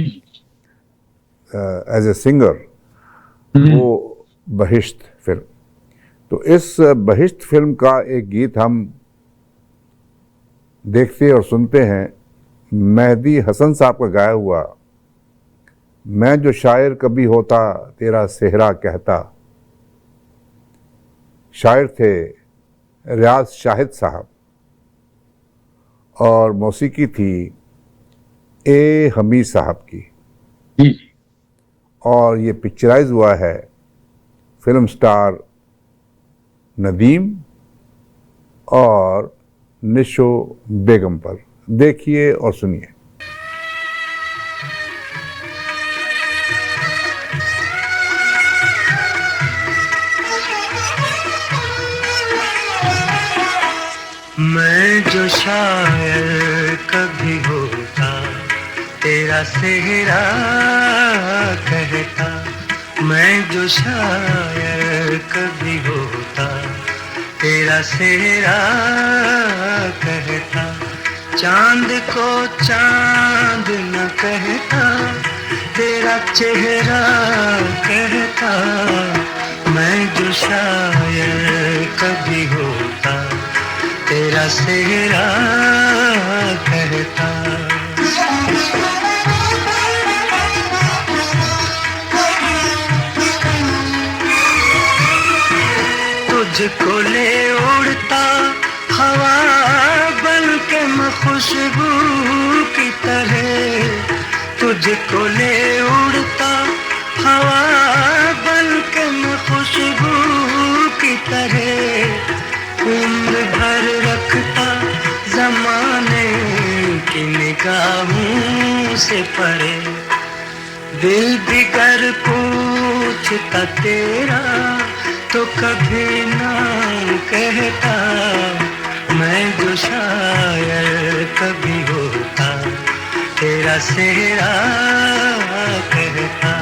एज ए सिंगर, वो बहिश्त फिल्म। तो इस बहिश्त फिल्म का एक गीत हम देखते और सुनते हैं, मेहदी हसन साहब का गाया हुआ, मैं जो शायर कभी होता तेरा सेहरा कहता। शायर थे रियाज शाहिद साहब और मौसीकी थी ए हमीद साहब की। जी और ये पिक्चराइज हुआ है फिल्म स्टार नदीम और निशो बेगम पर। देखिए और सुनिए। मैं जो शायर कभी होता तेरा सेहरा कहता। मैं जो शायर कभी होता तेरा सेहरा कहता। चांद को चांद न कहता तेरा चेहरा कहता। मैं जो शायर कभी होता तेरा सेहरा कहता। तुझको ले उड़ता हवा बन के मैं खुशबू की तरह। तुझको ले उड़ता हवा बन के मैं खुशबू की तरह। उम्र भर रखता जमाने की निगाहों से परे। दिल बिगर पूछता तेरा तो कभी ना कहता। मैं जो शायर कभी होता तेरा सेहरा कहता।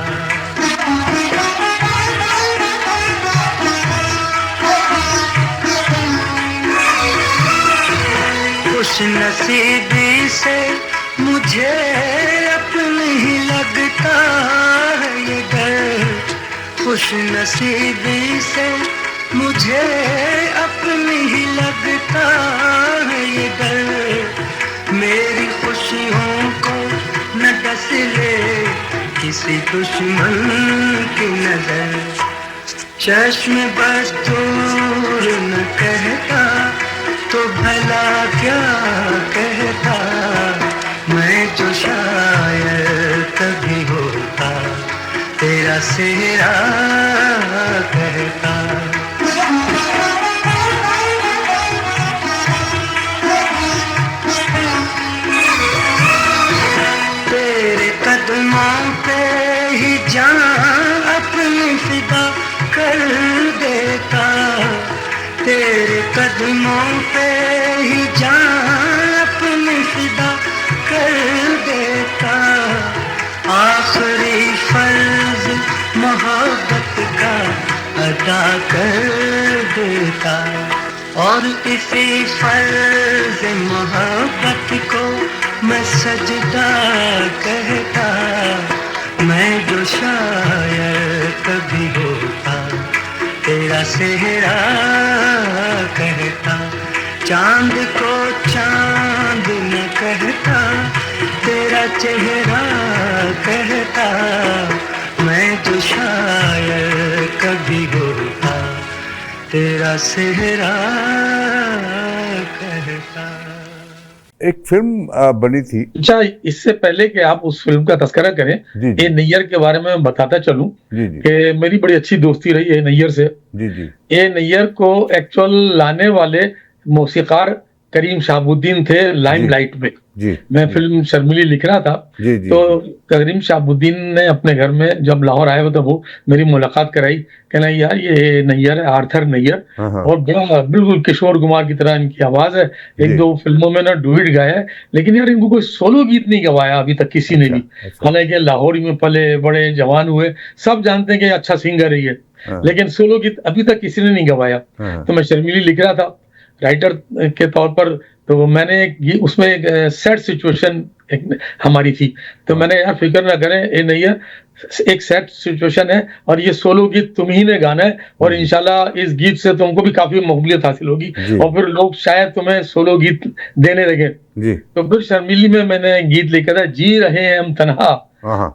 खुश नसीबी से मुझे अपने ही लगता है ये डर। खुश नसीबी से मुझे अपने ही लगता है ये डर। मेरी खुशियों को न डस ले किसी दुश्मन की नजर। चश्म बस दूर न कहता तो भला क्या कहता। मैं जो शायर कभी होता तेरा सेहरा कहता। तेरे कदमों पे ही जान अपनी फिदा कर देता। तेरे कदमों पे ही जान अपनी फिदा कर देता। आखिरी फर्ज मोहब्बत का अदा कर देता। और इसी फर्ज मोहब्बत को मैं सजदा कहता। मैं जो शायर कभी होता तेरा सेहरा कहता। चांद को चांद चेहरा कहता, मैं जो शायर कभी होता, तेरा सेहरा कहता। एक फिल्म बनी थी। अच्छा, इससे पहले कि आप उस फिल्म का तस्करा करें, ए नैयर के बारे में बताता चलूं कि मेरी बड़ी अच्छी दोस्ती रही है नैयर से। ए नैयर को एक्चुअल लाने वाले मौसीकार करीम शाहबुद्दीन थे लाइमलाइट में। मैं फिल्म शर्मिली लिख रहा था, तो करीम शाहबुद्दीन ने अपने घर में जब लाहौर आए हो तो वो मेरी मुलाकात कराई। कहना यार ये नैयर है, आर्थर नैयर, और बड़ा बिल्कुल किशोर कुमार की तरह इनकी आवाज है। एक दो फिल्मों में ना डुएट गाया है, लेकिन यार इनको कोई सोलो गीत नहीं गवाया अभी तक किसी ने भी। हालांकि लाहौर में पले बड़े जवान हुए, सब जानते हैं कि अच्छा सिंगर है ये, लेकिन सोलो गीत अभी तक किसी ने नहीं गवाया। तो मैं शर्मिली लिख रहा था राइटर के तौर पर, तो मैंने उसमें एक सैड सिचुएशन हमारी थी, तो मैंने यार फिक्र ना करें ए नैयर एक सैड सिचुएशन है और ये सोलो गीत तुम ही ने गाना है, और इंशाल्लाह इस गीत से तुमको भी काफी मकबूलियत हासिल होगी और फिर लोग शायद तुम्हें सोलो गीत देने लगे। तो फिर शर्मिली में मैंने गीत लिखा था, जी रहे हैं हम तन्हा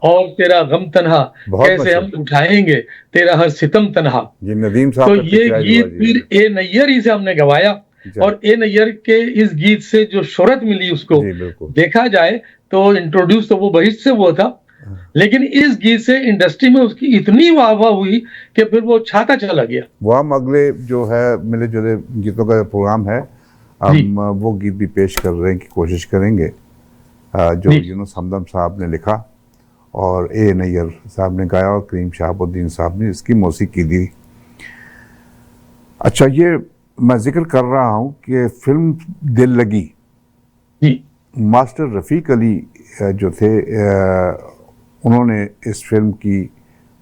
और तेरा गम तन्हा, कैसे हम उठाएंगे तेरा हर सितम तन्हा। नदीम साहब। तो ये गीत फिर ए नैयर ही से हमने गवाया, और ए नैयर के इस गीत से जो शोहरत मिली उसको देखा जाए तो इंट्रोड्यूस तो वो बहिष्ट से वो था, लेकिन इस गीत से इंडस्ट्री में उसकी इतनी वाहवाह हुई कि फिर वो छाता चला गया। वो हम अगले जो है मिले जुले गीतों का प्रोग्राम है, हम वो गीत भी पेश कर रहे हैं की कोशिश करेंगे जो यूनुस हमदम साहब ने लिखा और ए नैयर साहब ने गाया और करीम शाहबुद्दीन साहब ने इसकी मौसीकी दी। अच्छा, ये मैं जिक्र कर रहा हूँ कि फिल्म दिल लगी, मास्टर रफ़ीक अली जो थे उन्होंने इस फिल्म की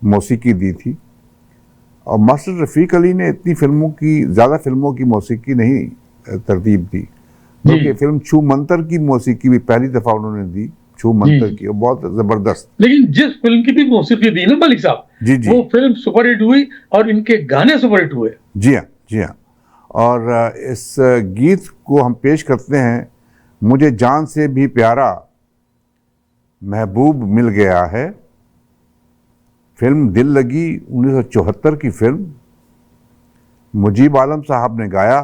मौसीकी दी थी, और मास्टर रफ़ीक अली ने इतनी फिल्मों की ज़्यादा फिल्मों की मौसीकी नहीं तरतीब दी, क्योंकि फिल्म छू मंतर की मौसीकी भी पहली दफ़ा उन्होंने दी, छू मंतर की, और बहुत ज़बरदस्त। लेकिन जिस फिल्म की भी मौसीकी दी ना मलिक साहब, वो फिल्म सुपरहिट हुई और इनके गाने सुपरहिट हुए। जी हाँ। और इस गीत को हम पेश करते हैं, मुझे जान से भी प्यारा महबूब मिल गया है। फिल्म दिल लगी 1974 की फिल्म, मुजीब आलम साहब ने गाया,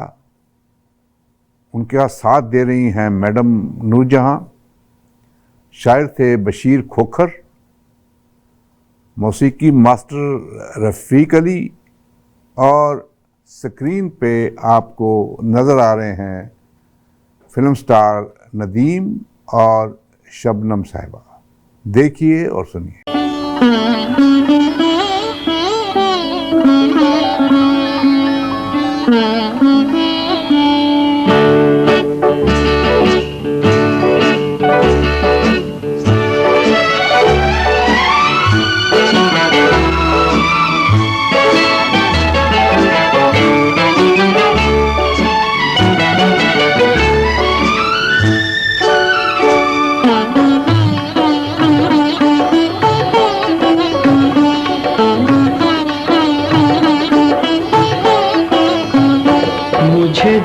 उनके साथ दे रही हैं मैडम नूरजहां, शायर थे बशीर खोखर, मौसीकी मास्टर रफ़ीक अली, और स्क्रीन पे आपको नज़र आ रहे हैं फिल्म स्टार नदीम और शबनम साहिबा। देखिए और सुनिए।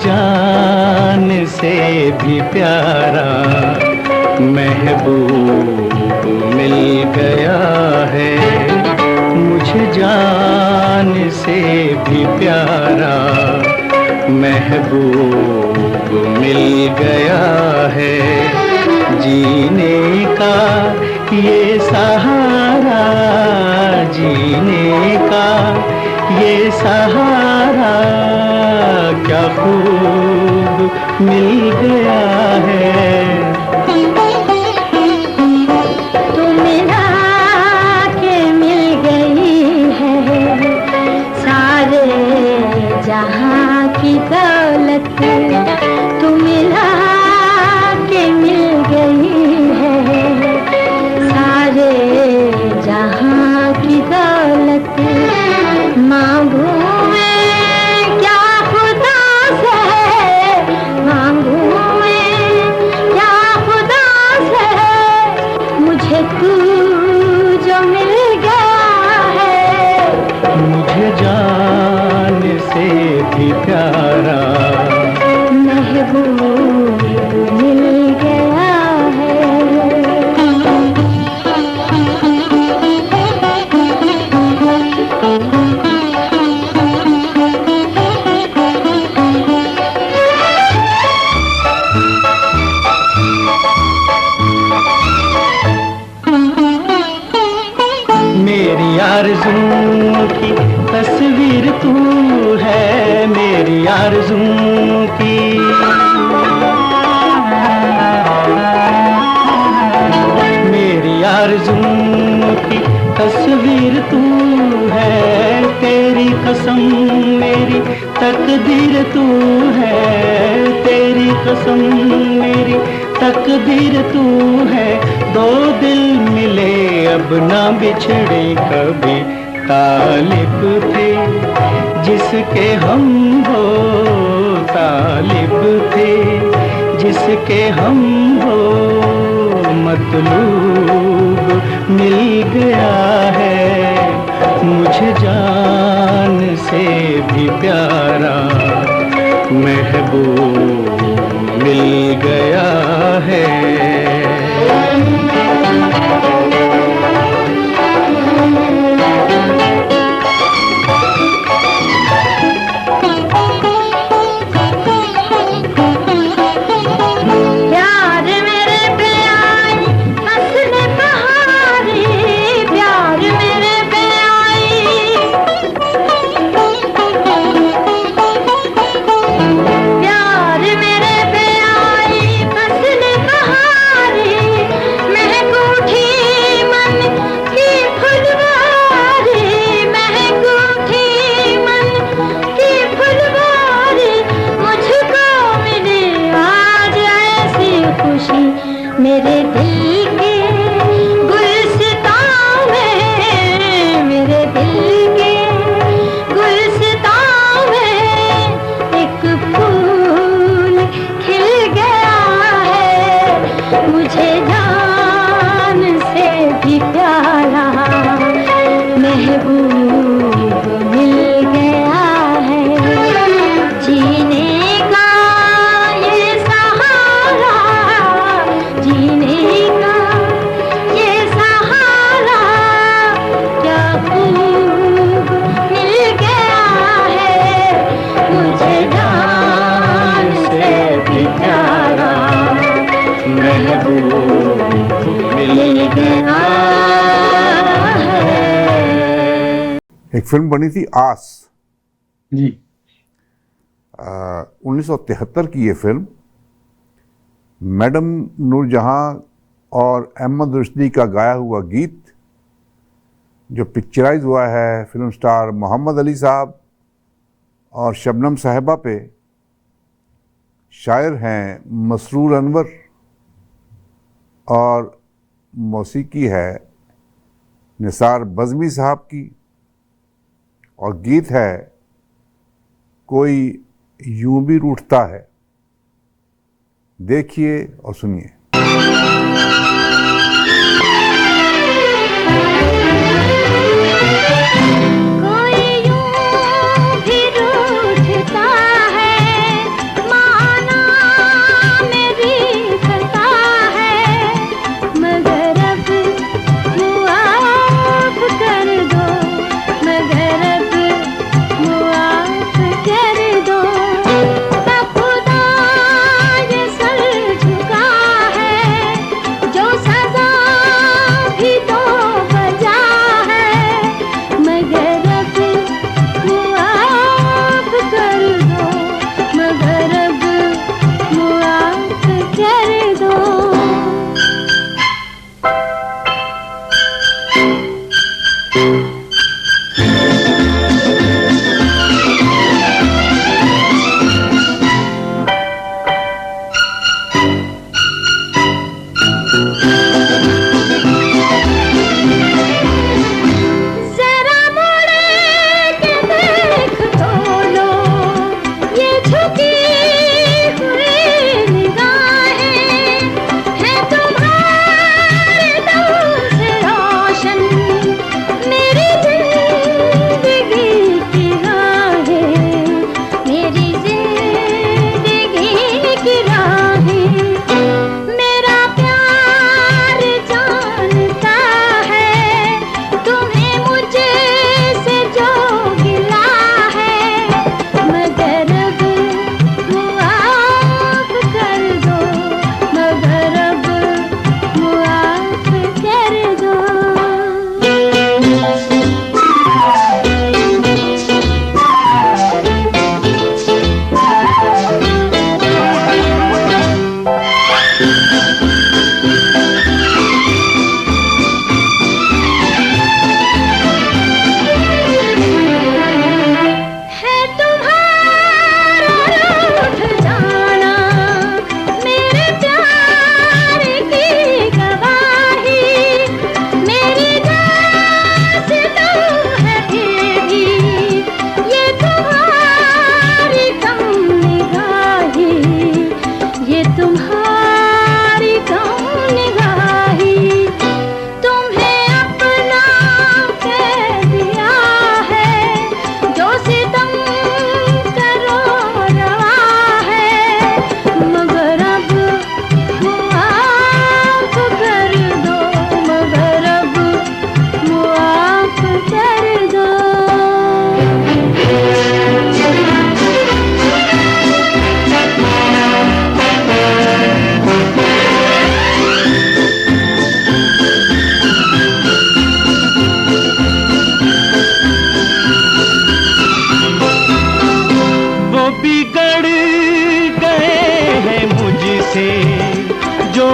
जान से भी प्यारा महबूब मिल गया है, मुझे जान से भी प्यारा महबूब मिल गया है। जीने का ये सहारा, जीने का ये सहारा क्या खूब मिल गया है। तू मिला के मिल गई है सारे जहां की दौलत, तू मिला के मिल गई है सारे जहां की दौलत। मांगू जान से भी प्यारा महबूब मिल गया है। आरज़ू की। मेरी आरज़ू की तस्वीर तू है, तेरी कसम मेरी तकदीर तू है, तेरी कसम मेरी तकदीर तू है। दो दिल मिले अब ना बिछड़े कभी, तालिब थे जिसके हम हो, तालिब थे जिसके हम हो। मतलूब मिल गया है मुझे जान से भी प्यारा, महबूब मिल गया है। मेरे दिल के गुलसितां में, मेरे दिल के गुलसितां में एक फूल खिल गया है मुझे जान से भी प्यारा, महबूब मिल गया है। जीने का ये सहारा, जीने का ये सहारा क्या खूब मिल गया है मुझे जान से भी प्यारा, महबूब मिल गया है। एक फिल्म बनी थी आस, जी 1973 की ये फिल्म। मैडम नूरजहां और अहमद रुश्दी का गाया हुआ गीत जो पिक्चराइज हुआ है फिल्म स्टार मोहम्मद अली साहब और शबनम साहिबा पे। शायर हैं मसरूर अनवर और मौसीकी है निसार बज़मी साहब की, और गीत है कोई यूं भी रूठता है। देखिए और सुनिए। कोई यूं भी रूठता है, माना मेरी खता है, मगर अब मुआफ कर दो, मगर अब मुआफ कर दो। खुदा ये सर झुका है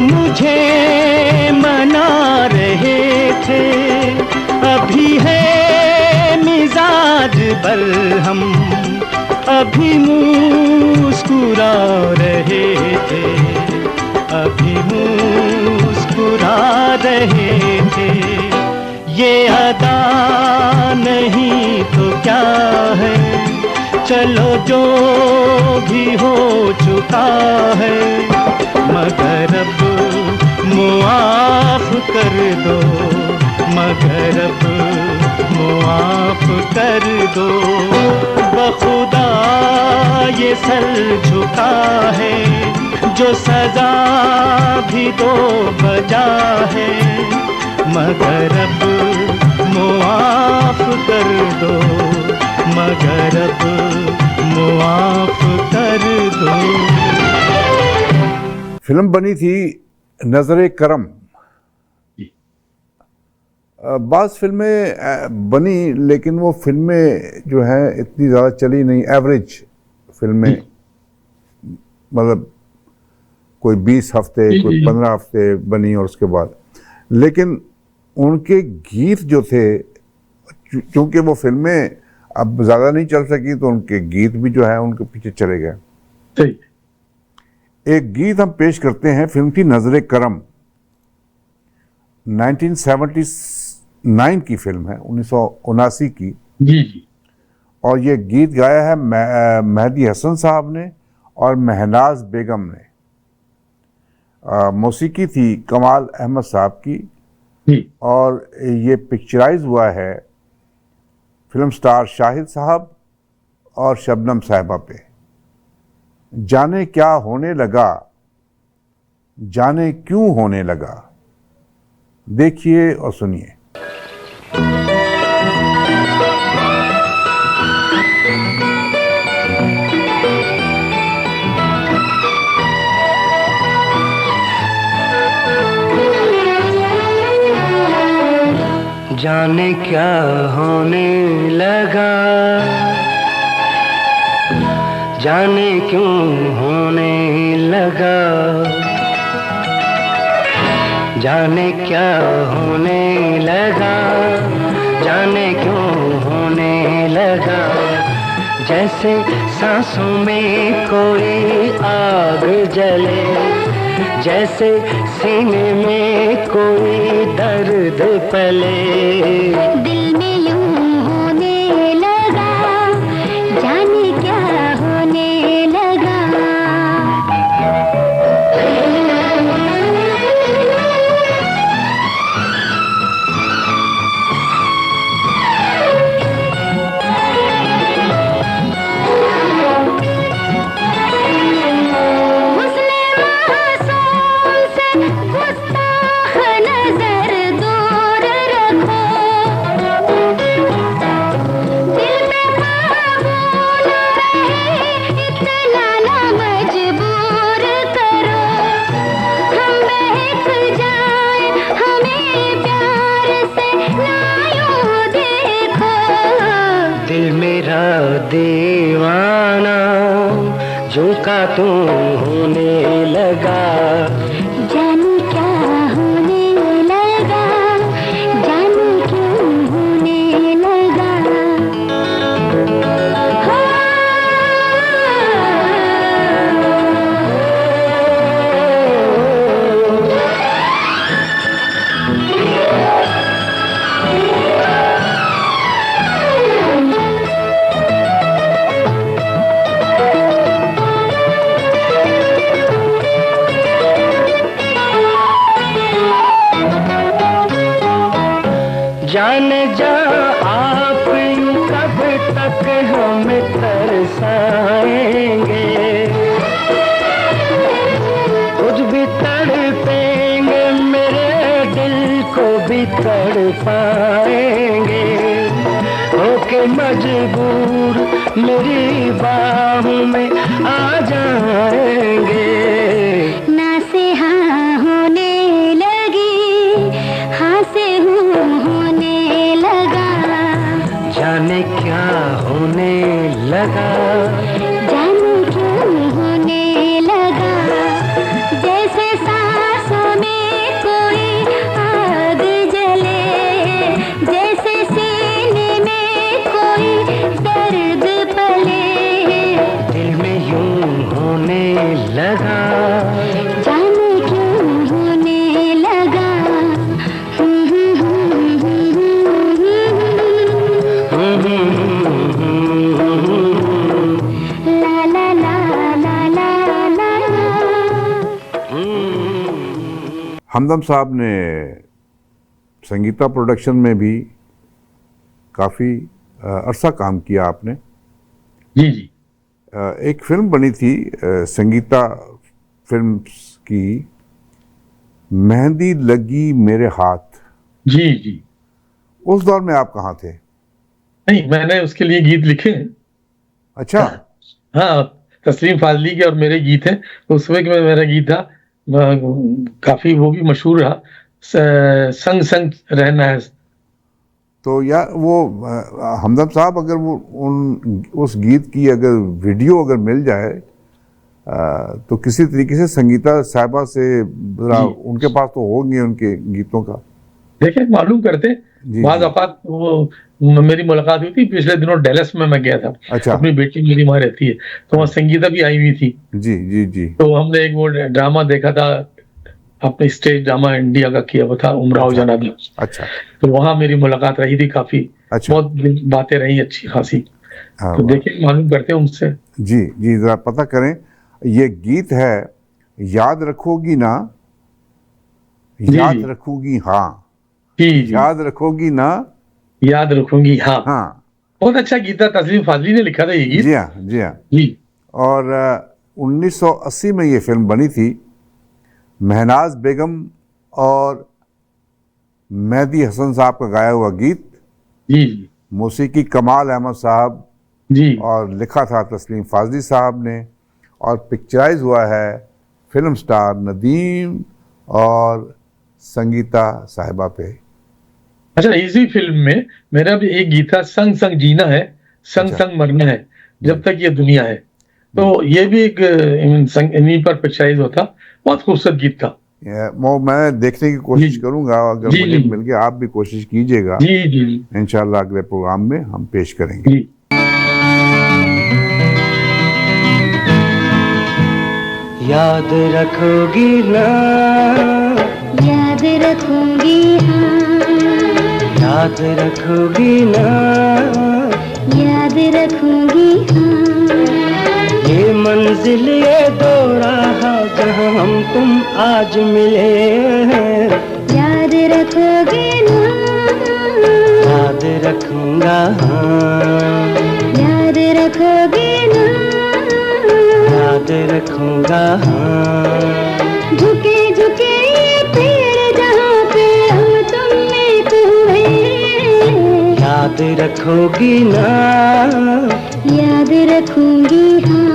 मुझे मना रहे थे, अभी है मिजाज बरहम, अभी मुस्कुरा रहे थे, अभी मुस्कुरा रहे थे। ये अदा नहीं तो क्या है, चलो जो भी हो चुका है, मगर अब मुआफ कर दो, मगर अब मुआफ कर दो। बखुदा ये सर झुका है, जो सजा भी दो बजा है, मगर अब मुआफ कर दो, मगर अब मुआफ कर दो। फिल्म बनी थी नजरे करम। बाज़ फिल्में बनी, लेकिन वो फिल्में जो हैं इतनी ज़्यादा चली नहीं, एवरेज फिल्में, मतलब कोई 20 हफ्ते, कोई 15 हफ्ते बनी और उसके बाद। लेकिन उनके गीत जो थे, चूँकि वो फिल्में अब ज़्यादा नहीं चल सकी, तो उनके गीत भी जो है उनके पीछे चले गए। सही। एक गीत हम पेश करते हैं, फिल्म थी नजरे करम, 1979 की फिल्म है, 1979 की। जी जी। और ये गीत गाया है मेहदी हसन साहब ने और महनाज बेगम ने। मौसीकी थी कमाल अहमद साहब की जी। और ये पिक्चराइज हुआ है फिल्म स्टार शाहिद साहब और शबनम साहिबा पे। जाने क्या होने लगा, जाने क्यों होने लगा, देखिए और सुनिए। जाने क्या होने लगा, जाने क्यों होने लगा, जाने क्या होने लगा, जाने क्यों होने लगा। जैसे सांसों में कोई आग जले, जैसे सीने में कोई दर्द पले। दिल में यूं होने लगा, जाने क्या होने लगा। दीवाना झुका तू होने लगा, जाने क्या होने लगा, जाने क्यों होने लगा। जाने जा आप यूं कब तक हम तरसाएंगे, खुद भी तड़पेंगे, मेरे दिल को भी तड़पाएंगे। होके मजबूर मेरी बाहों में आ जाएंगे। ना से हाँ होने लगी, हाँ से हूँ होने लगा। जाने क्या होने लगा, जाने क्यों होने लगा। जैसे सांसों हमदम साहब ने संगीता प्रोडक्शन में भी काफ़ी अरसा काम किया आपने। जी जी। एक फिल्म बनी थी संगीता फिल्म्स की, मेहंदी लगी मेरे हाथ। जी जी। उस दौर में आप कहाँ थे? नहीं, मैंने उसके लिए गीत लिखे हैं। अच्छा। हाँ, तस्लीम फाजली के और मेरे गीत हैं। उस वक्त में मेरा गीत था, काफी वो भी मशहूर रहा, संग संग रहना है। तो यार वो हमदम साहब, अगर वो उस गीत की अगर वीडियो अगर मिल जाए तो किसी तरीके से संगीता साहिबा से उनके पास तो होंगे उनके गीतों का। देखिए, मालूम करते बाद औकात वो मेरी मुलाकात हुई थी पिछले दिनों डैलस में, मैं गया था। अच्छा। अपनी बेटी मेरी वहाँ रहती है, तो वहाँ संगीता भी आई हुई थी। जी जी जी। तो हमने एक वो ड्रामा देखा था, अपने स्टेज ड्रामा इंडिया का किया हुआ था, उमराव जनाब। अच्छा। तो वहाँ मेरी मुलाकात रही थी काफी। अच्छा। बहुत बातें रही अच्छी खासी। तो देखिए, मालूम करते हैं उनसे। जी जी, जरा पता करें। ये गीत है याद रखोगी ना, याद रखूंगी हाँ। जी, याद रखोगी ना, याद रखूंगी हाँ। हाँ। बहुत अच्छा गीत था, तस्लीम फाजली ने लिखा था ये गीत। जी हाँ जी हाँ जी। और 1980 में ये फिल्म बनी थी। महनाज बेगम और मेहदी हसन साहब का गाया हुआ गीत। जी जी। मौसीकी कमाल अहमद साहब जी। और लिखा था तस्लीम फाजली साहब ने, और पिक्चराइज हुआ है फिल्म स्टार नदीम और संगीता साहिबा पे। अच्छा, इसी फिल्म में मेरा भी एक गीत था, संग संग जीना है, संग संग मरना है, जब तक ये दुनिया है। तो ये भी एक इन्हीं पर पिक्चराइज होता। बहुत खूबसूरत गीत था। वो मैं देखने की कोशिश करूंगा, अगर मुझे मिल गया आप भी कोशिश कीजिएगा। जी जी। इंशाल्लाह अगले प्रोग्राम में हम पेश करेंगे। जी। याद रखोगी ना, याद रखूंगी हाँ, याद रखोगी ना, याद रखूंगी हाँ, ये मंजिल ये दो राह जहाँ हम तुम आज मिले हैं। याद रखोगे ना, याद रखूंगा हाँ, याद रखोगे ना, याद रखूंगा हाँ। झुके झुके ये पेड़ जहाँ पे हम तुम एक हुए, याद रखोगी ना, याद रखूंगी हाँ।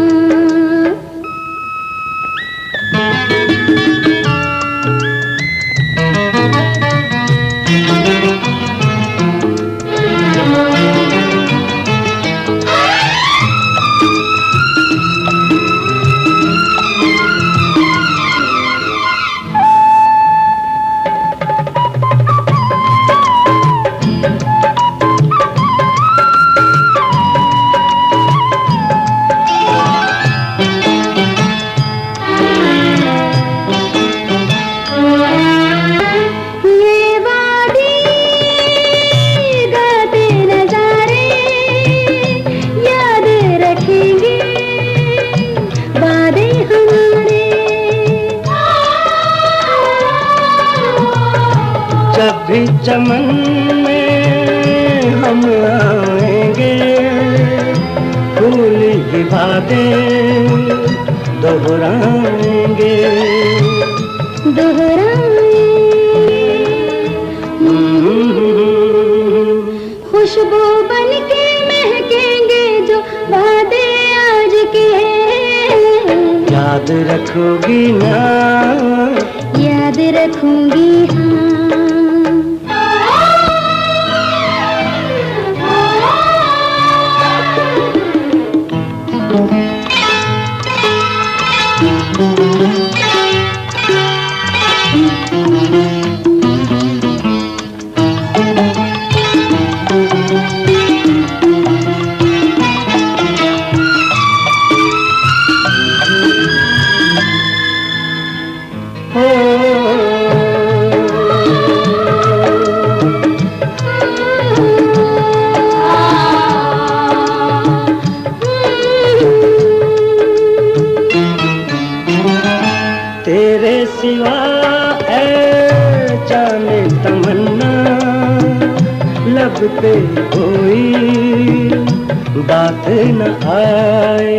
चमन में हम आएंगे, फूल की बातें दोहराएंगे, खुशबू बन के महकेंगे जो बातें आज की है। याद रखोगी ना, याद रखूंगी हाँ। सिवा ऐ जाने तमन्ना लब पे कोई बात न आए।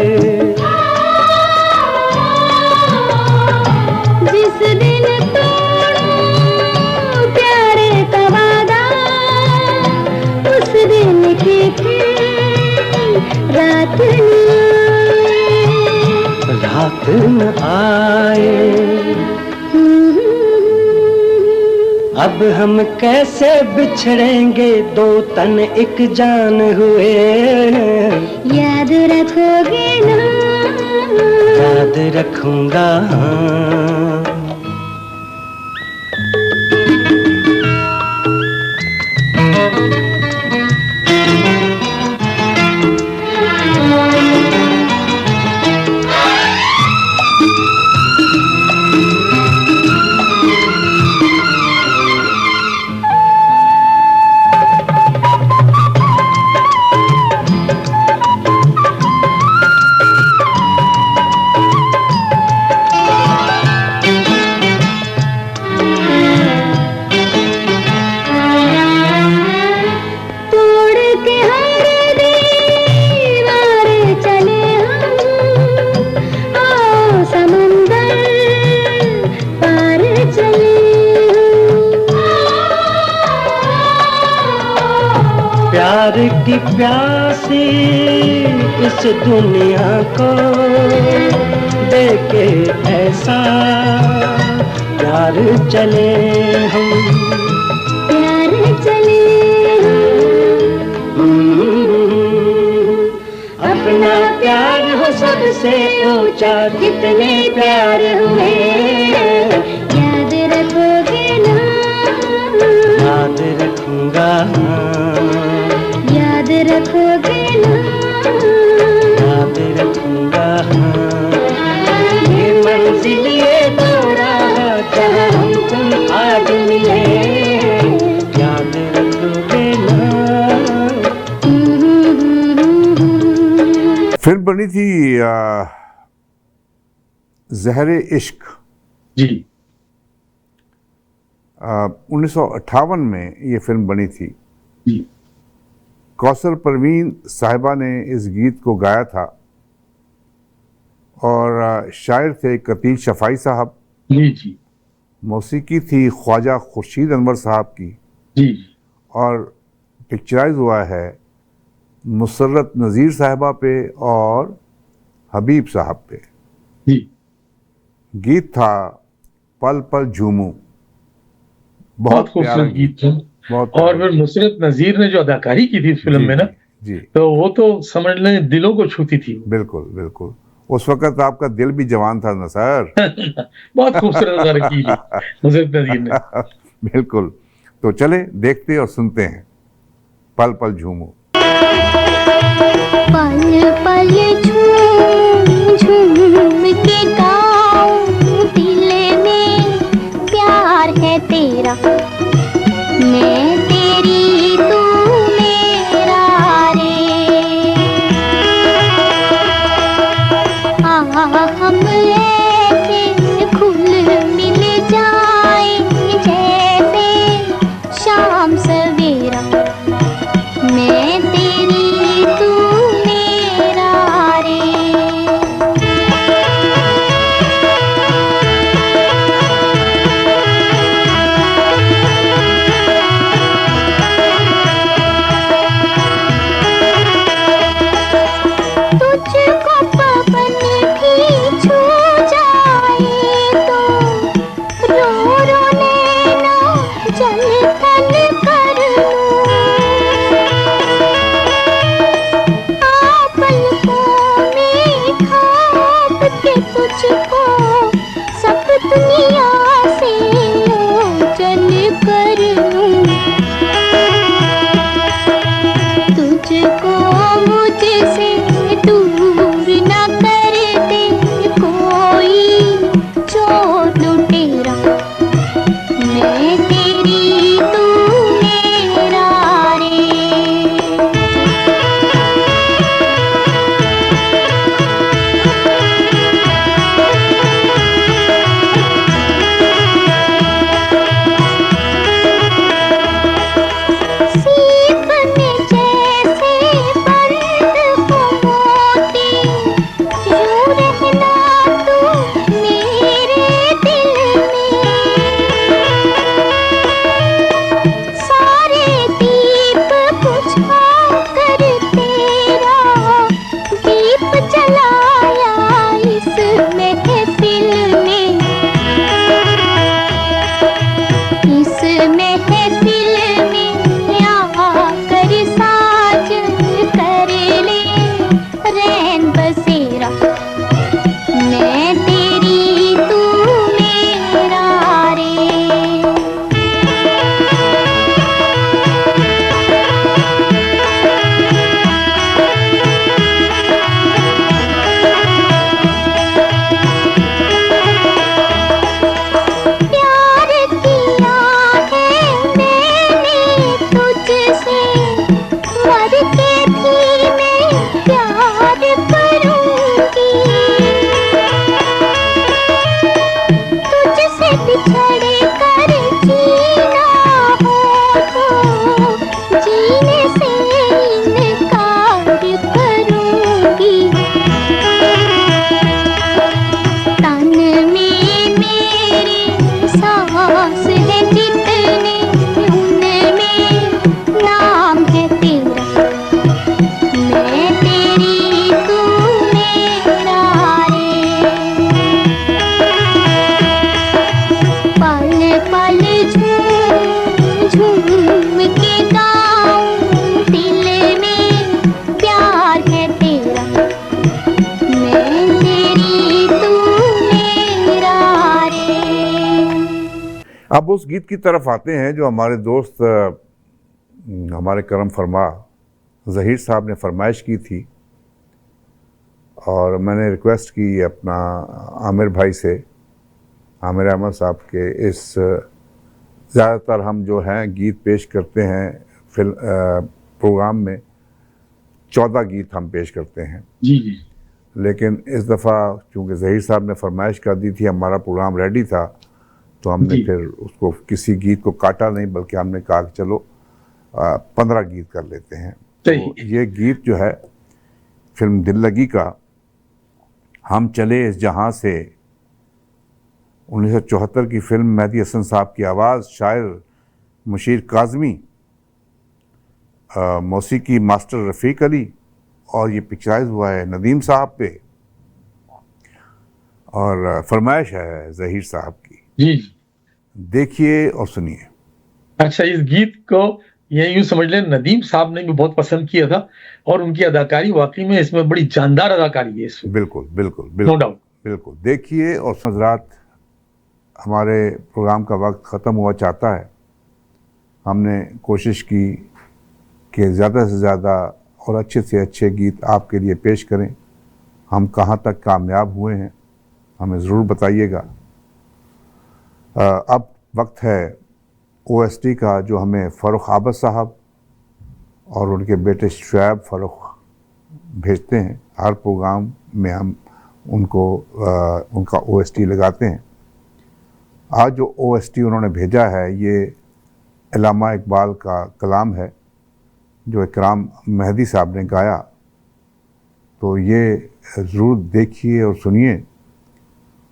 जिस दिन तोड़ूं प्यारे का वादा उस दिन की रात न आए। अब हम कैसे बिछड़ेंगे दो तन एक जान हुए। याद रखोगे ना? याद रखूंगा। प्यार की प्यासी इस दुनिया को देके ऐसा प्यार चले हम। प्यार चले अपना प्यार हो सबसे ऊंचा कितने प्यार हुए। याद रखोगे ना? याद रखूंगा। याद रखोगे ना? याद रखूंगा। ये मंजिल ये दौरा जहाँ हम तुम आज मिले। याद रखोगे ना? फिल्म बनी थी ज़हरे इश्क। जी 1958 में ये फिल्म बनी थी। जी कौसर परवीन साहिबा ने इस गीत को गाया था और शायर थे कतील शफाई साहब। जी जी मौसीकी थी ख्वाजा खुर्शीद अनवर साहब की जी और पिक्चराइज हुआ है मुसर्रत नज़ीर साहिबा पे और हबीब साहब पे। जी गीत था पल पल झूमू। बहुत खूबसूरत गीत था। और फिर नुसरत नजीर ने जो अदाकारी की थी इस फिल्म में ना, जी तो वो तो समझ लें दिलों को छूती थी। बिल्कुल बिल्कुल। उस वक्त आपका दिल भी जवान था ना सर। बहुत खूबसूरत अदाकारी की नुसरत नजीर ने। बिल्कुल। तो चले देखते और सुनते हैं पल पल झूमू। पल पल झूम झूम के गाऊं दिल में प्यार है तेरा। मैं तेरी तू मेरा रे। हम ऐसे खुल मिल जाए जैसे शाम सवेरा। मैं तेरी तू मेरा रे। तुझको पवन भी छू जाए तो रो रो नैना जल थल कर लूं। पलकों में खाप के तुझको सब दुनिया से ओझल कर लूं। तुझको मुझसे दूर न कर दे कोई चोर लुटेरा। मैं तेरी तू मेरा रे। अब उस गीत की तरफ आते हैं जो हमारे दोस्त हमारे करम फरमा ज़हीर साहब ने फरमाइश की थी, और मैंने रिक्वेस्ट की अपना आमिर भाई से, आमिर अहमद साहब के। इस ज़्यादातर हम जो हैं गीत पेश करते हैं फिल्म प्रोग्राम में 14 गीत हम पेश करते हैं जी जी। लेकिन इस दफ़ा चूँकि ज़हीर साहब ने फरमाइश कर दी थी, हमारा प्रोग्राम रेडी था, तो हमने फिर उसको किसी गीत को काटा नहीं, बल्कि हमने कहा कि चलो 15 गीत कर लेते हैं। तो ये गीत जो है फिल्म दिल लगी का, हम चले इस जहां से, 1974 की फिल्म, मेहदी हसन साहब की आवाज़, शायर मुशीर काज़मी, मौसीकी मास्टर रफ़ीक अली, और ये पिक्चराइज हुआ है नदीम साहब पे, और फरमाइश है ज़हीर साहब की। जी, देखिए और सुनिए। अच्छा, इस गीत को ये यूं समझ लें नदीम साहब ने भी बहुत पसंद किया था, और उनकी अदाकारी वाकई में इसमें बड़ी जानदार अदाकारी है इसमें। बिल्कुल बिल्कुल बिल्कुल, नो डाउट। बिल्कुल। देखिए और हज़रात, हमारे प्रोग्राम का वक्त ख़त्म हुआ चाहता है। हमने कोशिश की कि ज़्यादा से ज़्यादा और अच्छे से अच्छे गीत आपके लिए पेश करें। हम कहाँ तक कामयाब हुए हैं हमें ज़रूर बताइएगा। अब वक्त है OST का, जो हमें फ़ारूक आबद साहब और उनके बेटे शुएब फ़ारूक भेजते हैं। हर प्रोग्राम में हम उनको उनका OST लगाते हैं। आज जो OST उन्होंने भेजा है ये अल्लामा इकबाल का कलाम है, जो इकराम मेहदी साहब ने गाया। तो ये ज़रूर देखिए और सुनिए,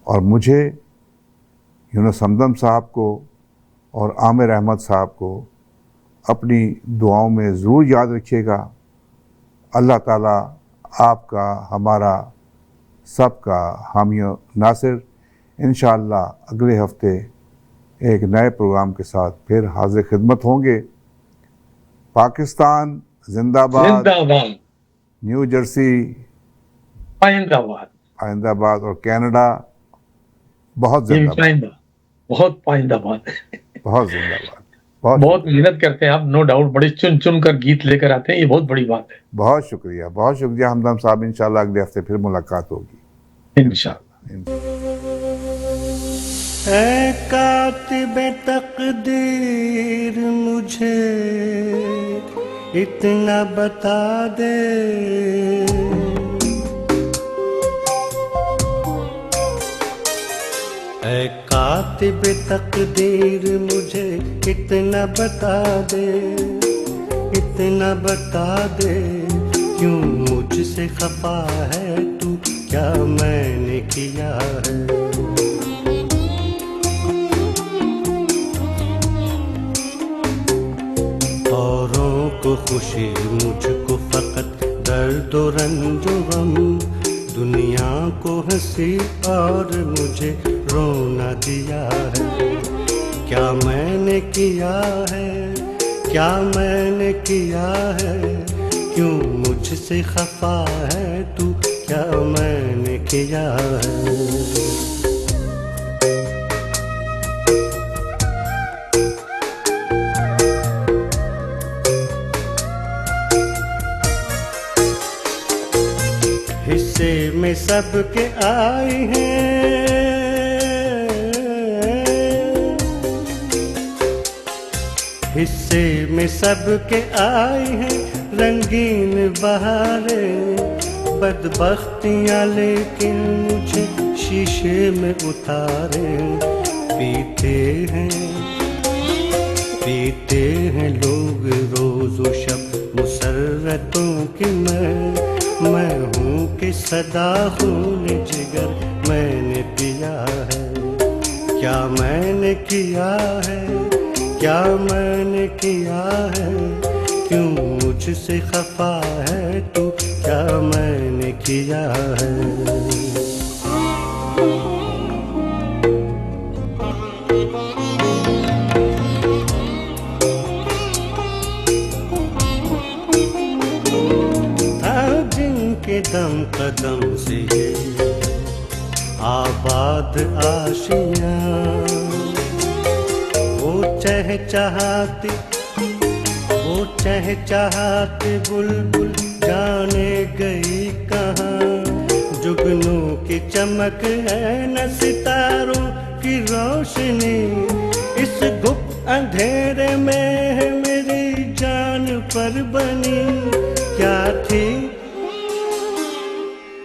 और मुझे यूनुस हमदम साहब को और आमिर अहमद साहब को अपनी दुआओं में ज़रूर याद रखिएगा। अल्लाह ताला आपका, हमारा, सबका हामी नासिर। इंशाअल्लाह अगले हफ्ते एक नए प्रोग्राम के साथ फिर हाजिर खिदमत होंगे। पाकिस्तान जिंदाबाद, जिंदाबाद, न्यू जर्सी पाइंदाबाद, पाइंदाबाद, और कनाडा बहुत जिंदाबाद, बहुत पाइंदाबाद, बहुत जिंदाबाद। बहुत मेहनत करते हैं आप, नो डाउट। बड़े चुन चुन कर गीत लेकर आते हैं, ये बहुत बड़ी बात है। बहुत शुक्रिया, बहुत शुक्रिया हमदम साहब। इंशाल्लाह अगले हफ्ते फिर मुलाकात होगी इंशाल्लाह। ऐ कातिबे तकदीर मुझे इतना बता दे, ऐ कातिबे तकदीर मुझे इतना बता दे, इतना बता दे, क्यों मुझसे खफा है तू, क्या मैंने किया है। औरों को खुशी, मुझको फकत दर्द और रंज गम, दुनिया को हंसी और मुझे रोना दिया है। क्या मैंने किया है, क्या मैंने किया है, क्यों मुझसे खफा है तू, क्या मैंने किया है। हिस्से में सबके आए हैं, हिस्से में सबके आए हैं रंगीन बहारें, बदबख्तियाँ लेकिन मुझे शीशे में उतारे। पीते हैं लोग रोज़ शब मुसर्रतों की, मैं हूँ कि सदा खून जिगर मैंने पिया है। क्या मैंने किया है, क्या मैंने किया है, क्यों मुझसे खफा है तू, क्या मैंने किया है। के दम कदम से ये आबाद आशियाँ, वो चहचहाती बुलबुल जाने गई कहाँ। जुगनू की चमक है न सितारों की रोशनी, इस गुप्त अंधेरे में है मेरी जान पर बनी। क्या थी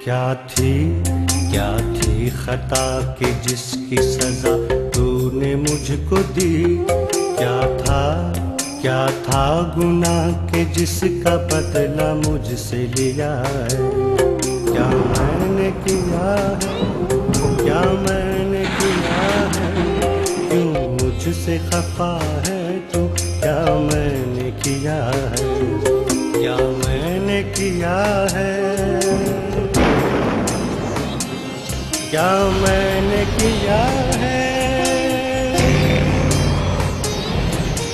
क्या थी क्या थी खता कि जिसकी सजा तूने मुझको दी। क्या था गुनाह के जिसका बदला मुझसे लिया है। क्या मैंने किया है, क्या मैंने किया है, क्यों मुझसे खफा है तू। क्या मैंने किया है, क्या मैंने किया है, क्या मैंने किया है,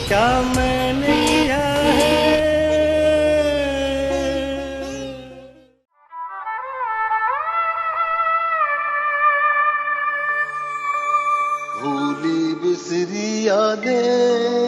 क्या मैंने किया है। भूली बिसरी यादें